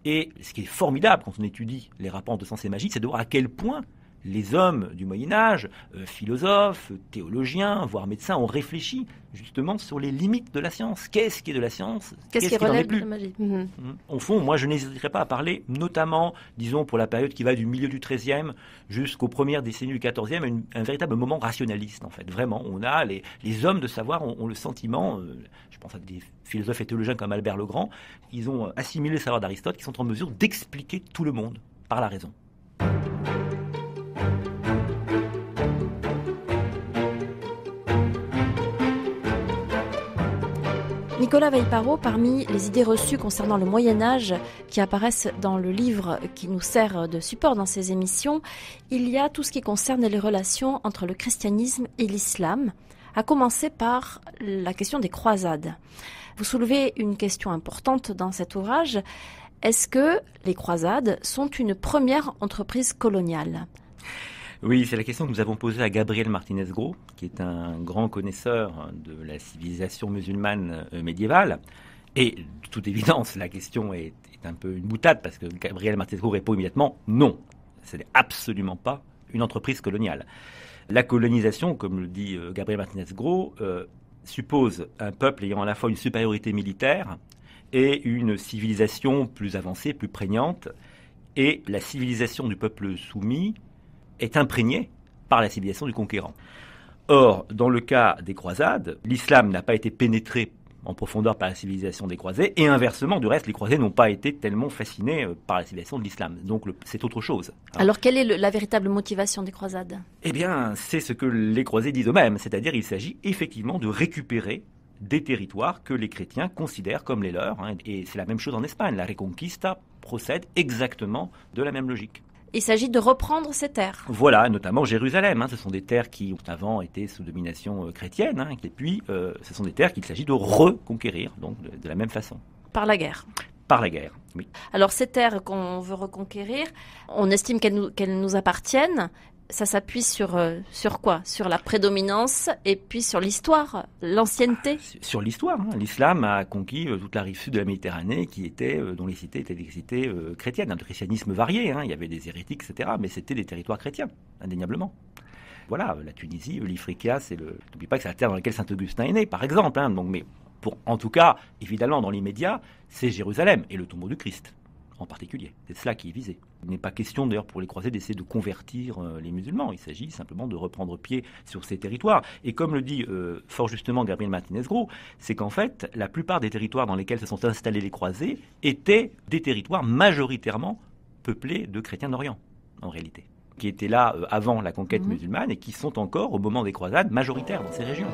Et ce qui est formidable quand on étudie les rapports de science et magie, c'est de voir à quel point les hommes du Moyen-Âge, philosophes, théologiens, voire médecins, ont réfléchi justement sur les limites de la science. Qu'est-ce qui est de la science ? Qu'est-ce qui relève de la magie ? Au fond, moi, je n'hésiterai pas à parler, notamment, disons, pour la période qui va du milieu du XIIIe jusqu'aux premières décennies du XIVe, un véritable moment rationaliste, en fait. Vraiment, on a les hommes de savoir ont le sentiment, je pense à des philosophes et théologiens comme Albert le Grand, ils ont assimilé le savoir d'Aristote, qui sont en mesure d'expliquer tout le monde par la raison. Nicolas Vaille-Parot, parmi les idées reçues concernant le Moyen-Âge qui apparaissent dans le livre qui nous sert de support dans ces émissions, il y a tout ce qui concerne les relations entre le christianisme et l'islam, à commencer par la question des croisades. Vous soulevez une question importante dans cet ouvrage. Est-ce que les croisades sont une première entreprise coloniale ? Oui, c'est la question que nous avons posée à Gabriel Martinez-Gros, qui est un grand connaisseur de la civilisation musulmane médiévale. Et de toute évidence, la question est un peu une boutade, parce que Gabriel Martinez-Gros répond immédiatement « non ». Ce n'est absolument pas une entreprise coloniale. La colonisation, comme le dit Gabriel Martinez-Gros, suppose un peuple ayant à la fois une supériorité militaire et une civilisation plus avancée, plus prégnante. Et la civilisation du peuple soumis est imprégnée par la civilisation du conquérant. Or, dans le cas des croisades, l'islam n'a pas été pénétré en profondeur par la civilisation des croisés, et inversement, du reste, les croisés n'ont pas été tellement fascinés par la civilisation de l'islam. Donc c'est autre chose. Alors quelle est la véritable motivation des croisades ? Eh bien, c'est ce que les croisés disent eux-mêmes, c'est-à-dire il s'agit effectivement de récupérer des territoires que les chrétiens considèrent comme les leurs, et c'est la même chose en Espagne. La Reconquista procède exactement de la même logique. Il s'agit de reprendre ces terres. Voilà, notamment Jérusalem. Ce sont des terres qui ont avant été sous domination chrétienne, et puis ce sont des terres qu'il s'agit de reconquérir, donc de la même façon. Par la guerre. par la guerre. Oui. Alors ces terres qu'on veut reconquérir, on estime qu'elles nous appartiennent. Ça s'appuie sur quoi? Sur la prédominance et puis sur l'histoire, l'ancienneté. Sur l'histoire, hein. L'islam a conquis toute la rive sud de la Méditerranée, dont les cités étaient des cités chrétiennes, de christianisme varié. Hein. Il y avait des hérétiques, etc. Mais c'était des territoires chrétiens, indéniablement. Voilà, la Tunisie, l'Ifriqiya, n'oublie pas que c'est la terre dans laquelle Saint-Augustin est né, par exemple. Hein. Donc, mais en tout cas, évidemment, dans l'immédiat, c'est Jérusalem et le tombeau du Christ. En particulier. C'est cela qui est visé. Il n'est pas question d'ailleurs pour les croisés d'essayer de convertir les musulmans. Il s'agit simplement de reprendre pied sur ces territoires. Et comme le dit fort justement Gabriel Martinez-Gros, c'est qu'en fait, la plupart des territoires dans lesquels se sont installés les croisés étaient des territoires majoritairement peuplés de chrétiens d'Orient, en réalité, qui étaient là avant la conquête musulmane et qui sont encore, au moment des croisades, majoritaires dans ces régions.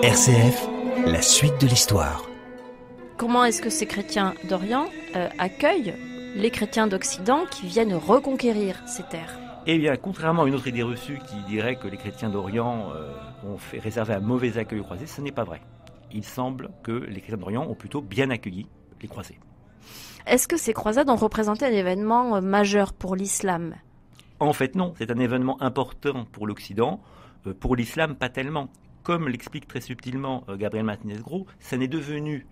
RCF, la suite de l'histoire. Comment est-ce que ces chrétiens d'Orient accueillent les chrétiens d'Occident qui viennent reconquérir ces terres? Eh bien, contrairement à une autre idée reçue qui dirait que les chrétiens d'Orient ont réservé un mauvais accueil aux croisés, ce n'est pas vrai. Il semble que les chrétiens d'Orient ont plutôt bien accueilli les croisés. Est-ce que ces croisades ont représenté un événement majeur pour l'islam? En fait, non. C'est un événement important pour l'Occident. Pour l'islam, pas tellement. Comme l'explique très subtilement Gabriel Martinez-Gros, ça n'est devenu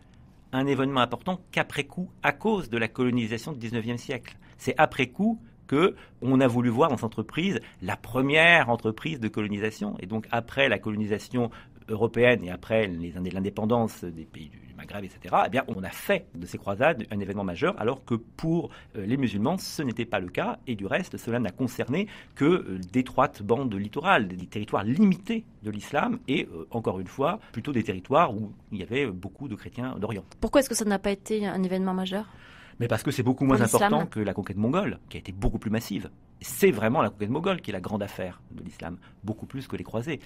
un événement important qu'après coup, à cause de la colonisation du 19e siècle. C'est après coup qu'on a voulu voir dans cette entreprise la première entreprise de colonisation. Et donc, après la colonisation européenne et après l'indépendance des pays du Maghreb, etc., eh bien, on a fait de ces croisades un événement majeur, alors que pour les musulmans, ce n'était pas le cas. Et du reste, cela n'a concerné que d'étroites bandes littorales, des territoires limités de l'islam, et encore une fois, plutôt des territoires où il y avait beaucoup de chrétiens d'Orient. Pourquoi est-ce que ça n'a pas été un événement majeur ? Mais parce que c'est beaucoup moins important que la conquête mongole, qui a été beaucoup plus massive. C'est vraiment la conquête mongole qui est la grande affaire de l'islam, beaucoup plus que les croisés.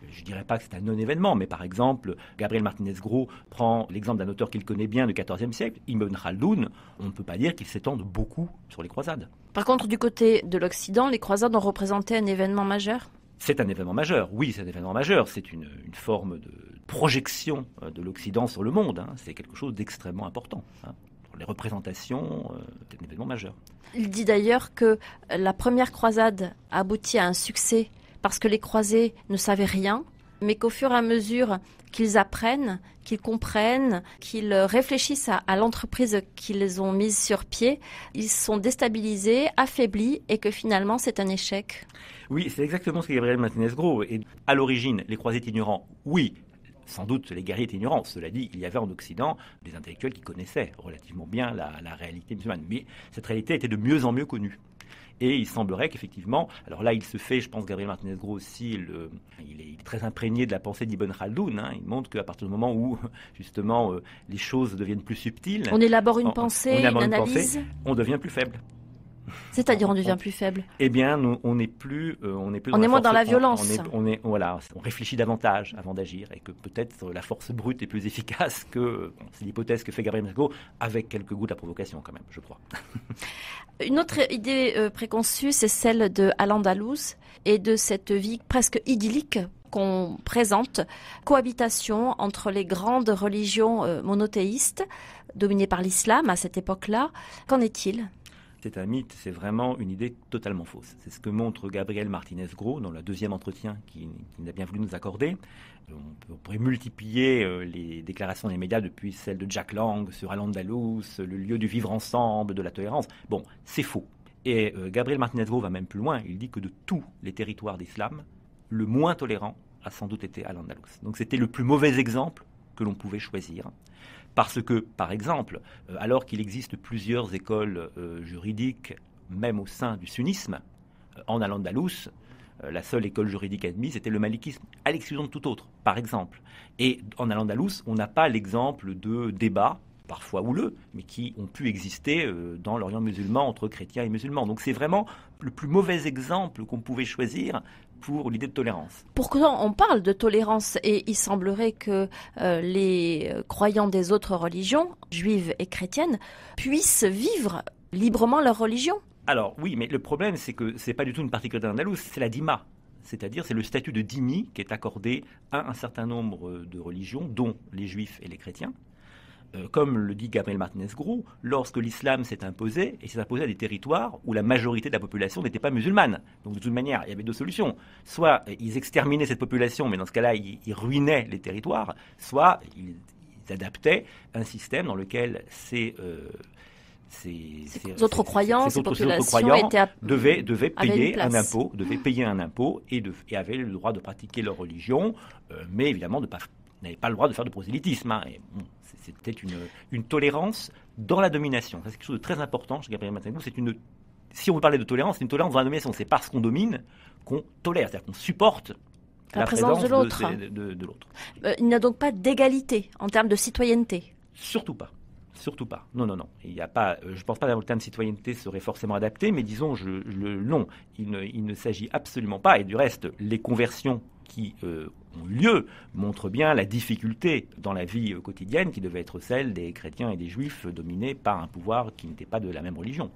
Je ne dirais pas que c'est un non-événement, mais par exemple, Gabriel Martinez-Gros prend l'exemple d'un auteur qu'il connaît bien du XIVe siècle, Ibn Khaldoun. On ne peut pas dire qu'il s'étende beaucoup sur les croisades. Par contre, du côté de l'Occident, les croisades ont représenté un événement majeur ? C'est un événement majeur, oui, c'est un événement majeur. C'est une forme de projection de l'Occident sur le monde. Hein. C'est quelque chose d'extrêmement important. Hein. Les représentations, c'est un événement majeur. Il dit d'ailleurs que la première croisade a abouti à un succès parce que les croisés ne savaient rien, mais qu'au fur et à mesure qu'ils apprennent, qu'ils comprennent, qu'ils réfléchissent à l'entreprise qu'ils ont mise sur pied, ils sont déstabilisés, affaiblis et que finalement c'est un échec. Oui, c'est exactement ce que Gabriel Martinez-Gros. Et à l'origine, les croisés étaient ignorants, oui. Sans doute, les guerriers étaient ignorants. Cela dit, il y avait en Occident des intellectuels qui connaissaient relativement bien la réalité musulmane. Mais cette réalité était de mieux en mieux connue. Et il semblerait qu'effectivement, alors là, il se fait, je pense, Gabriel Martinez-Gros aussi, il est très imprégné de la pensée d'Ibn Khaldoun. Hein. Il montre qu'à partir du moment où, justement, les choses deviennent plus subtiles... On élabore une pensée, une analyse... on devient plus faible. C'est-à-dire on devient plus faible. Eh bien, on n'est plus. On est moins dans la violence. On réfléchit davantage avant d'agir et que peut-être la force brute est plus efficace que. C'est l'hypothèse que fait Gabriel Martinez-Gros avec quelques gouttes de la provocation quand même, je crois. Une autre idée préconçue, c'est celle de Al-Andalus et de cette vie presque idyllique qu'on présente, cohabitation entre les grandes religions monothéistes dominées par l'islam à cette époque-là. Qu'en est-il ? C'est un mythe, c'est vraiment une idée totalement fausse. C'est ce que montre Gabriel Martinez-Gros dans le deuxième entretien qu'il a bien voulu nous accorder. On pourrait multiplier les déclarations des médias depuis celle de Jack Lang sur Al-Andalus, le lieu du vivre ensemble, de la tolérance. Bon, c'est faux. Et Gabriel Martinez-Gros va même plus loin. Il dit que de tous les territoires d'islam, le moins tolérant a sans doute été Al-Andalus. Donc c'était le plus mauvais exemple que l'on pouvait choisir. Parce que, par exemple, alors qu'il existe plusieurs écoles juridiques, même au sein du sunnisme, en Al-Andalus, La seule école juridique admise était le malikisme, à l'exclusion de tout autre, par exemple. Et en Al-Andalus, on n'a pas l'exemple de débats, parfois houleux, mais qui ont pu exister dans l'Orient musulman entre chrétiens et musulmans. Donc c'est vraiment le plus mauvais exemple qu'on pouvait choisir pour l'idée de tolérance. Pourquoi on parle de tolérance? Et il semblerait que les croyants des autres religions, juives et chrétiennes, puissent vivre librement leur religion. Alors oui, mais le problème c'est que c'est pas du tout une particularité d'Andalous, c'est la dima. C'est-à-dire c'est le statut de dhimmi qui est accordé à un certain nombre de religions, dont les juifs et les chrétiens. Comme le dit Gabriel Martinez-Groult, lorsque l'islam s'est imposé, et s'est imposé à des territoires où la majorité de la population n'était pas musulmane. Donc de toute manière, il y avait deux solutions. Soit ils exterminaient cette population, mais dans ce cas-là, ils ruinaient les territoires, soit ils adaptaient un système dans lequel ces autres croyants, ces populations devaient payer un impôt, et avaient le droit de pratiquer leur religion, mais évidemment n'avaient pas le droit de faire de prosélytisme. Hein. Et bon, c'était une tolérance dans la domination. Ça, c'est quelque chose de très important chez Gabriel Martinez-Groult. Si on veut parler de tolérance, c'est une tolérance dans la domination. C'est parce qu'on domine qu'on tolère, c'est-à-dire qu'on supporte la présence de l'autre. Il n'y a donc pas d'égalité en termes de citoyenneté. Surtout pas. Non. Il y a pas. Je ne pense pas que le terme citoyenneté serait forcément adapté, mais disons, non. Il ne s'agit absolument pas. Et du reste, les conversions qui ont lieu montrent bien la difficulté dans la vie quotidienne qui devait être celle des chrétiens et des juifs dominés par un pouvoir qui n'était pas de la même religion.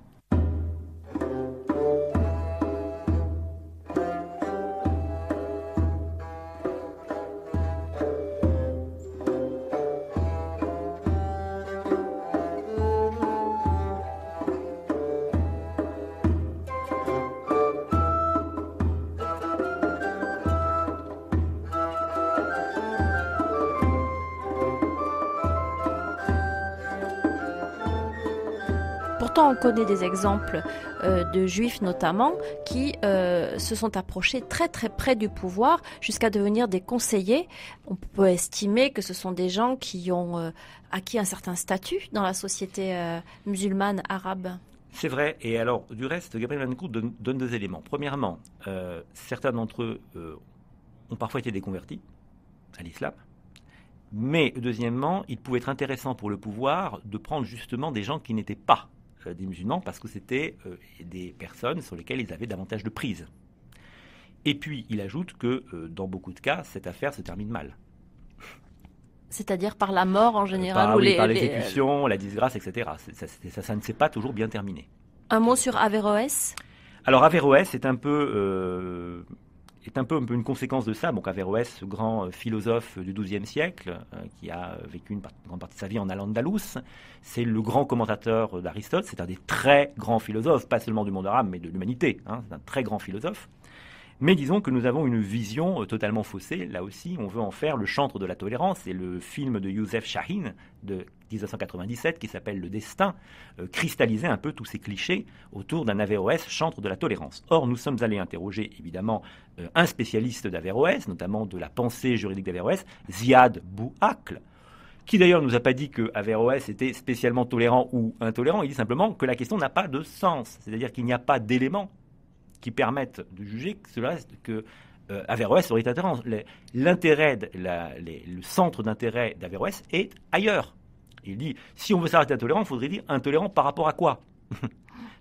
Pourtant, on connaît des exemples de juifs notamment qui se sont approchés très très près du pouvoir jusqu'à devenir des conseillers. On peut estimer que ce sont des gens qui ont acquis un certain statut dans la société musulmane arabe. C'est vrai. Et alors, du reste, Gabriel Martinez-Groult donne deux éléments. Premièrement, certains d'entre eux ont parfois été déconvertis à l'islam. Mais deuxièmement, il pouvait être intéressant pour le pouvoir de prendre justement des gens qui n'étaient pas des musulmans parce que c'était des personnes sur lesquelles ils avaient davantage de prise. Et puis, il ajoute que dans beaucoup de cas, cette affaire se termine mal. C'est-à-dire par la mort en général par l'exécution, la disgrâce, etc. Ça ne s'est pas toujours bien terminé. Un mot sur Averroès ? Alors Averroès est un peu une conséquence de ça. Donc Averroès, ce grand philosophe du XIIe siècle, qui a vécu une grande partie de sa vie en Al-Andalus, c'est le grand commentateur d'Aristote, c'est un des très grands philosophes, pas seulement du monde arabe, mais de l'humanité. C'est un très grand philosophe. Mais disons que nous avons une vision totalement faussée. Là aussi, on veut en faire le chantre de la tolérance. C'est le film de Youssef Chahine de 1997 qui s'appelle Le Destin, cristallisait un peu tous ces clichés autour d'un Averroès chantre de la tolérance. Or, nous sommes allés interroger évidemment un spécialiste d'Averroès, notamment de la pensée juridique d'Averroès, Ziad Bouakl, qui d'ailleurs ne nous a pas dit que Averroès était spécialement tolérant ou intolérant. Il dit simplement que la question n'a pas de sens, c'est-à-dire qu'il n'y a pas d'éléments qui permettent de juger que Averroès aurait intérêt. L'intérêt, le centre d'intérêt d'Averroès est ailleurs. Il dit, si on veut s'arrêter intolérant, il faudrait dire intolérant par rapport à quoi?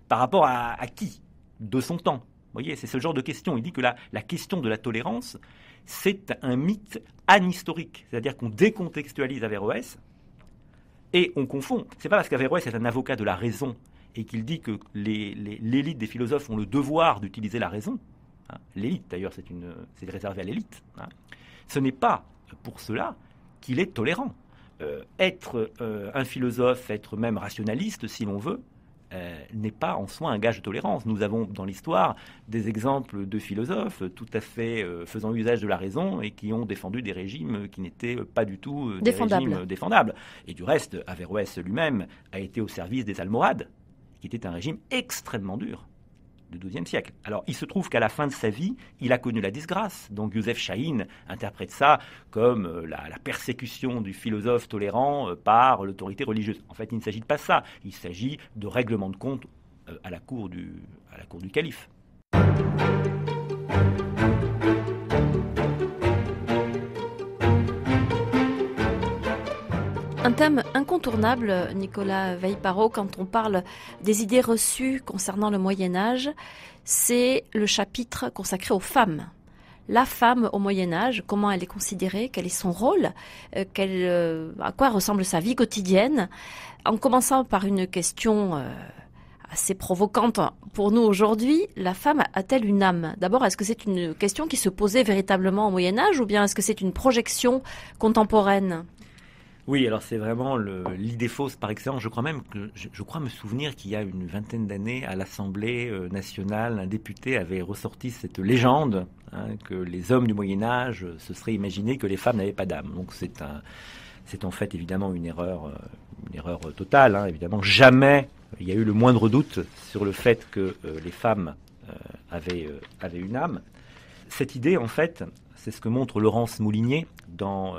Par rapport à qui? De son temps. Vous voyez, c'est ce genre de question. Il dit que la question de la tolérance, c'est un mythe anhistorique. C'est-à-dire qu'on décontextualise Averroès et on confond. C'est pas parce qu'Averroès est un avocat de la raison et qu'il dit que l'élite des philosophes ont le devoir d'utiliser la raison. L'élite, d'ailleurs, c'est réservé à l'élite. Ce n'est pas pour cela qu'il est tolérant. Être un philosophe, être même rationaliste, si l'on veut, n'est pas en soi un gage de tolérance. Nous avons dans l'histoire des exemples de philosophes tout à fait faisant usage de la raison et qui ont défendu des régimes qui n'étaient pas du tout des régimes défendables. Et du reste, Averroès lui-même a été au service des Almohades, qui était un régime extrêmement dur du XIIe siècle. Alors, il se trouve qu'à la fin de sa vie, il a connu la disgrâce. Donc, Youssef Chahine interprète ça comme la persécution du philosophe tolérant par l'autorité religieuse. En fait, il ne s'agit pas de ça. Il s'agit de règlement de compte à la cour du calife. Un thème incontournable, Nicolas Veille-Parot, quand on parle des idées reçues concernant le Moyen-Âge, c'est le chapitre consacré aux femmes. La femme au Moyen-Âge, comment elle est considérée, quel est son rôle, à quoi ressemble sa vie quotidienne. En commençant par une question assez provocante pour nous aujourd'hui, la femme a-t-elle une âme ? D'abord, est-ce que c'est une question qui se posait véritablement au Moyen-Âge ou bien est-ce que c'est une projection contemporaine ? Oui, alors c'est vraiment l'idée fausse par excellence. Je crois me souvenir qu'il y a une vingtaine d'années, à l'Assemblée nationale, un député avait ressorti cette légende que les hommes du Moyen-Âge se seraient imaginé que les femmes n'avaient pas d'âme. Donc c'est en fait évidemment une erreur totale. Évidemment, jamais il y a eu le moindre doute sur le fait que les femmes avaient une âme. Cette idée, en fait, c'est ce que montre Laurence Moulinier dans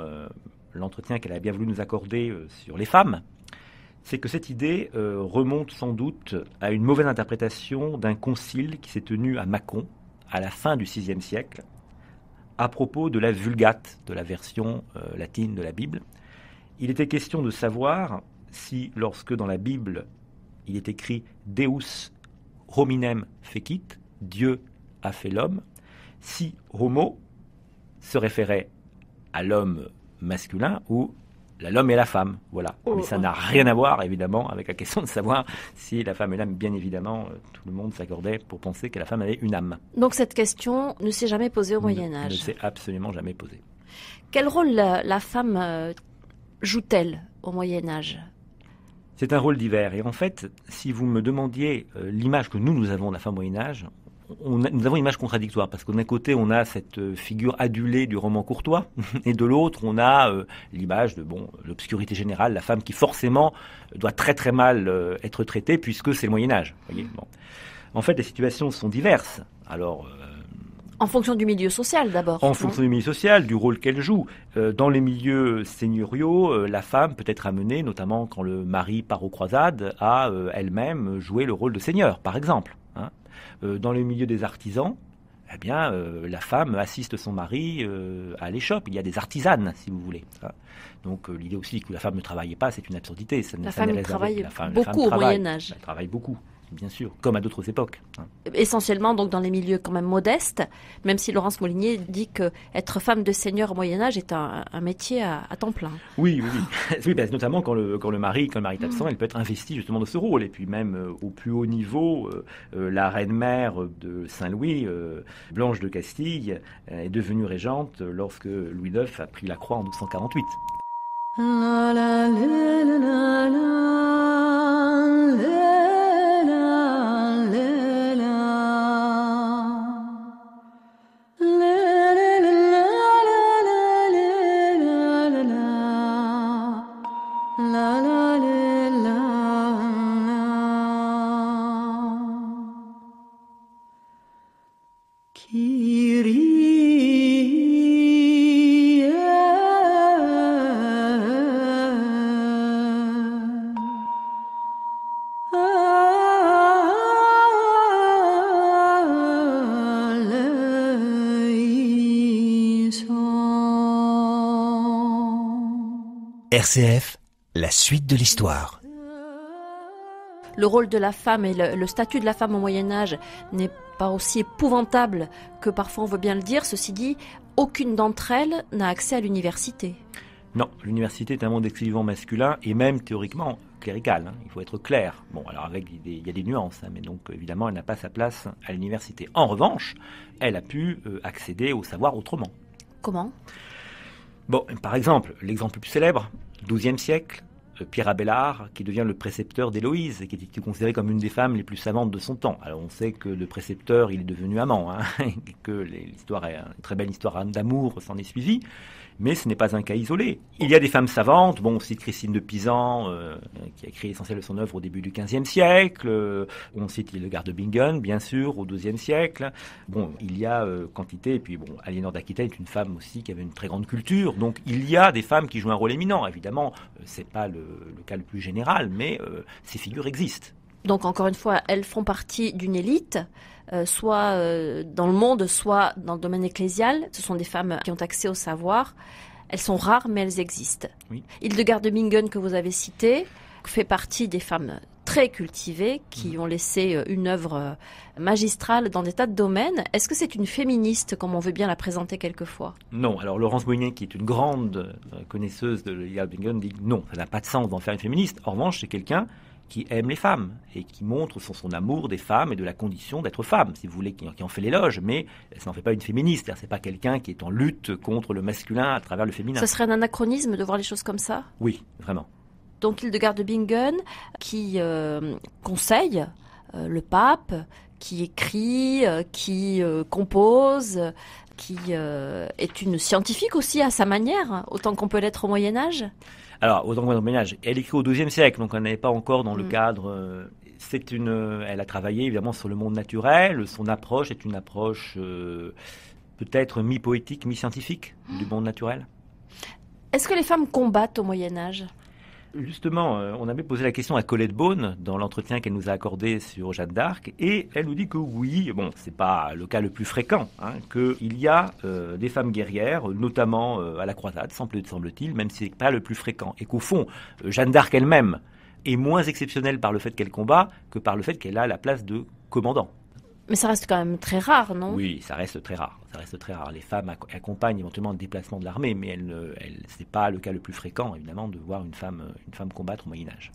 l'entretien qu'elle a bien voulu nous accorder sur les femmes, c'est que cette idée remonte sans doute à une mauvaise interprétation d'un concile qui s'est tenu à Mâcon à la fin du VIe siècle à propos de la Vulgate, de la version latine de la Bible. Il était question de savoir si, lorsque dans la Bible il est écrit « Deus hominem fecit », Dieu a fait l'homme, si « homo » se référait à l'homme masculin ou l'homme et la femme, voilà. Mais ça n'a rien à voir, évidemment, avec la question de savoir si la femme et l'âme, bien évidemment, tout le monde s'accordait pour penser que la femme avait une âme. Donc cette question ne s'est jamais posée au Moyen-Âge. Ne s'est absolument jamais posée. Quel rôle la femme joue-t-elle au Moyen-Âge ? C'est un rôle divers. Et en fait, si vous me demandiez l'image que nous avons de la femme au Moyen-Âge, nous avons une image contradictoire, parce qu'un côté, on a cette figure adulée du roman courtois, et de l'autre, on a l'image de l'obscurité générale, la femme qui forcément doit très très mal être traitée, puisque c'est le Moyen-Âge. Voyez, bon. En fait, les situations sont diverses. Alors, en fonction du milieu social, d'abord. En fonction du milieu social, du rôle qu'elle joue. Dans les milieux seigneuriaux, la femme peut être amenée, notamment quand le mari part aux croisades, à elle-même jouer le rôle de seigneur, par exemple. Dans le milieu des artisans, eh bien, la femme assiste son mari à l'échoppe. Il y a des artisanes, si vous voulez. Donc, l'idée aussi que la femme ne travaillait pas, c'est une absurdité. La femme travaille beaucoup au Moyen-Âge. Elle travaille beaucoup, bien sûr, comme à d'autres époques. Essentiellement, donc, dans les milieux quand même modestes, même si Laurence Moulinier dit que être femme de seigneur au Moyen-Âge est un métier à temps plein. Oui. Oui, notamment quand le mari est absent, elle peut être investie justement de ce rôle. Et puis même au plus haut niveau, la reine-mère de Saint-Louis, Blanche de Castille, est devenue régente lorsque Louis IX a pris la croix en 1248. La, la, la, la, la, la. RCF, la suite de l'histoire. Le rôle de la femme et le statut de la femme au Moyen-Âge n'est pas aussi épouvantable que parfois on veut bien le dire. Ceci dit, aucune d'entre elles n'a accès à l'université. Non, l'université est un monde exclusivement masculin et même théoriquement clérical. Il faut être clair. Bon, alors il y a des nuances, mais donc évidemment, elle n'a pas sa place à l'université. En revanche, elle a pu accéder au savoir autrement. Comment ? Bon, par exemple, l'exemple le plus célèbre, XIIe siècle, Pierre Abélard, qui devient le précepteur d'Héloïse, et qui était considéré comme une des femmes les plus savantes de son temps. Alors on sait que le précepteur, il est devenu amant, et que l'histoire est une très belle histoire d'amour s'en est suivie, mais ce n'est pas un cas isolé. Il y a des femmes savantes, on cite Christine de Pisan, qui a écrit l'essentiel de son œuvre au début du XVe siècle, on cite Hildegard de Bingen, bien sûr, au XIIe siècle. Il y a quantité, et puis Aliénor d'Aquitaine est une femme aussi qui avait une très grande culture, donc il y a des femmes qui jouent un rôle éminent. Évidemment, c'est pas le cas le plus général, mais ces figures existent. Donc encore une fois, elles font partie d'une élite, soit dans le monde, soit dans le domaine ecclésial. Ce sont des femmes qui ont accès au savoir. Elles sont rares, mais elles existent. Oui. Hildegard de Bingen, que vous avez citée, fait partie des femmes très cultivées qui ont laissé une œuvre magistrale dans des tas de domaines. Est-ce que c'est une féministe, comme on veut bien la présenter quelquefois ? Non. Alors Laurence Moignet, qui est une grande connaisseuse de Hildegard de Bingen, dit non, ça n'a pas de sens d'en faire une féministe. En revanche, c'est quelqu'un qui aime les femmes et qui montre son amour des femmes et de la condition d'être femme, si vous voulez, qui en fait l'éloge, mais ça n'en fait pas une féministe. C'est pas quelqu'un qui est en lutte contre le masculin à travers le féminin. Ce serait un anachronisme de voir les choses comme ça ? Oui, vraiment. Donc Hildegard de Bingen, qui conseille le pape, qui écrit, qui compose, qui est une scientifique aussi à sa manière, autant qu'on peut l'être au Moyen-Âge. Alors, autant qu'on ménage, elle écrit au XIIe siècle, donc on n'est pas encore dans le cadre. Elle a travaillé évidemment sur le monde naturel. Son approche est une approche peut-être mi-poétique, mi-scientifique du monde naturel. Est-ce que les femmes combattent au Moyen-Âge ? Justement, on avait posé la question à Colette Beaune dans l'entretien qu'elle nous a accordé sur Jeanne d'Arc, et elle nous dit que oui, bon, c'est pas le cas le plus fréquent, qu'il y a des femmes guerrières, notamment à la croisade, semble-t-il, même si c'est pas le plus fréquent, et qu'au fond, Jeanne d'Arc elle-même est moins exceptionnelle par le fait qu'elle combat que par le fait qu'elle a la place de commandant. Mais ça reste quand même très rare, non ? Oui, ça reste très rare. Les femmes accompagnent éventuellement le déplacement de l'armée, mais c'est pas le cas le plus fréquent, évidemment, de voir une femme combattre au Moyen-Âge.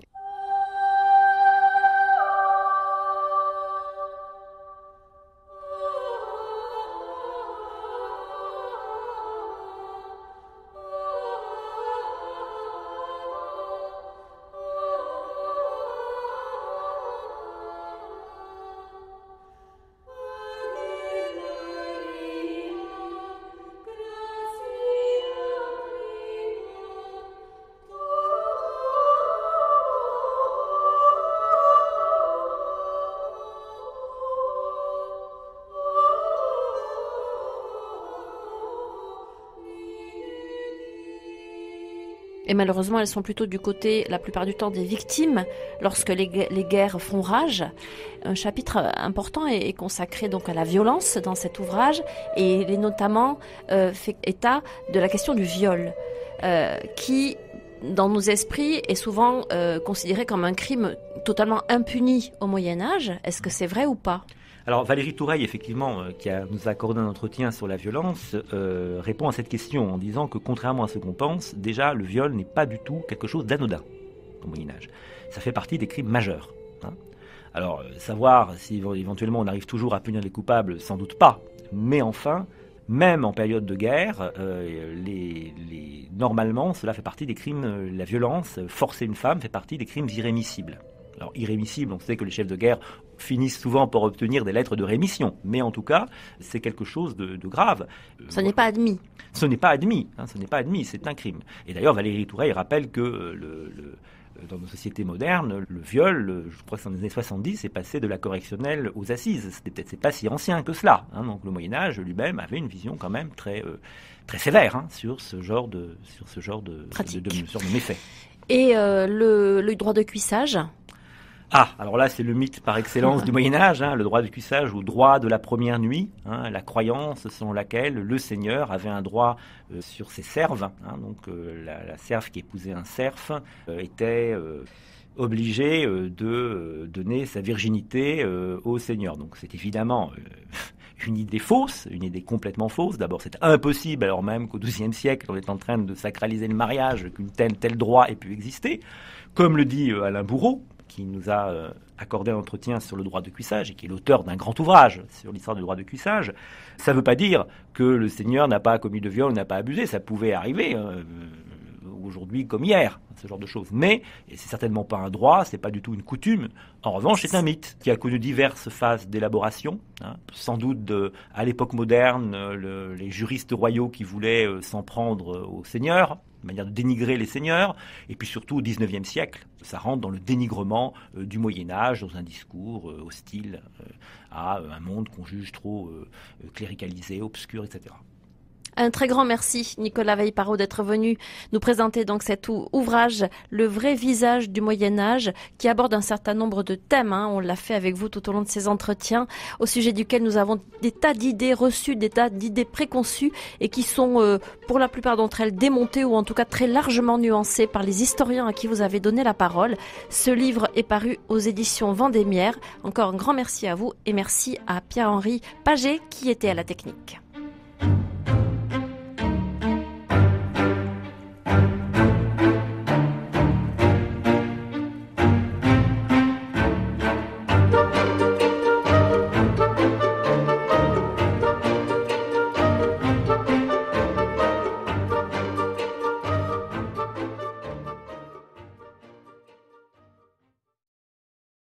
Et malheureusement, elles sont plutôt du côté, la plupart du temps, des victimes lorsque les guerres font rage. Un chapitre important est consacré donc à la violence dans cet ouvrage, et il est notamment fait état de la question du viol, qui, dans nos esprits, est souvent considéré comme un crime totalement impuni au Moyen-Âge. Est-ce que c'est vrai ou pas ? Alors Valérie Toureille, effectivement, qui nous a accordé un entretien sur la violence, répond à cette question en disant que contrairement à ce qu'on pense, déjà le viol n'est pas du tout quelque chose d'anodin au Moyen-Âge. Ça fait partie des crimes majeurs. Alors savoir si éventuellement on arrive toujours à punir les coupables, sans doute pas. Mais enfin, même en période de guerre, normalement cela fait partie des crimes, la violence, forcer une femme fait partie des crimes irrémissibles. Alors irrémissible, on sait que les chefs de guerre finissent souvent par obtenir des lettres de rémission, mais en tout cas, c'est quelque chose de grave. Ce n'est pas admis. Ce n'est pas admis, c'est un crime. Et d'ailleurs, Valérie Toureille rappelle que dans nos sociétés modernes, le viol, je crois que c'est dans les années 70, est passé de la correctionnelle aux assises. C'est pas si ancien que cela. Donc le Moyen-Âge lui-même avait une vision quand même très sévère sur ce genre de méfaits. Et le droit de cuissage ? Ah, alors là, c'est le mythe par excellence du Moyen-Âge, le droit de cuissage ou droit de la première nuit, la croyance selon laquelle le seigneur avait un droit sur ses serves, donc la serve qui épousait un serf était obligée de donner sa virginité au seigneur. Donc c'est évidemment une idée fausse, une idée complètement fausse. D'abord, c'est impossible, alors même qu'au XIIe siècle, on est en train de sacraliser le mariage, qu'un tel droit ait pu exister. Comme le dit Alain Bourreau, qui nous a accordé un entretien sur le droit de cuissage et qui est l'auteur d'un grand ouvrage sur l'histoire du droit de cuissage, ça ne veut pas dire que le seigneur n'a pas commis de viol, n'a pas abusé. Ça pouvait arriver aujourd'hui comme hier, ce genre de choses. Mais c'est certainement pas un droit, c'est pas du tout une coutume. En revanche, c'est un mythe qui a connu diverses phases d'élaboration. Sans doute à l'époque moderne, les juristes royaux qui voulaient s'en prendre aux seigneurs, de manière de dénigrer les seigneurs, et puis surtout au XIXe siècle, ça rentre dans le dénigrement du Moyen-Âge, dans un discours hostile à un monde qu'on juge trop cléricalisé, obscur, etc. Un très grand merci, Nicolas Veille-Parot, d'être venu nous présenter donc cet ouvrage, Le vrai visage du Moyen-Âge, qui aborde un certain nombre de thèmes. On l'a fait avec vous tout au long de ces entretiens, au sujet duquel nous avons des tas d'idées reçues, des tas d'idées préconçues, et qui sont, pour la plupart d'entre elles, démontées ou en tout cas très largement nuancées par les historiens à qui vous avez donné la parole. Ce livre est paru aux éditions Vendémiaire. Encore un grand merci à vous et merci à Pierre-Henri Paget qui était à la technique.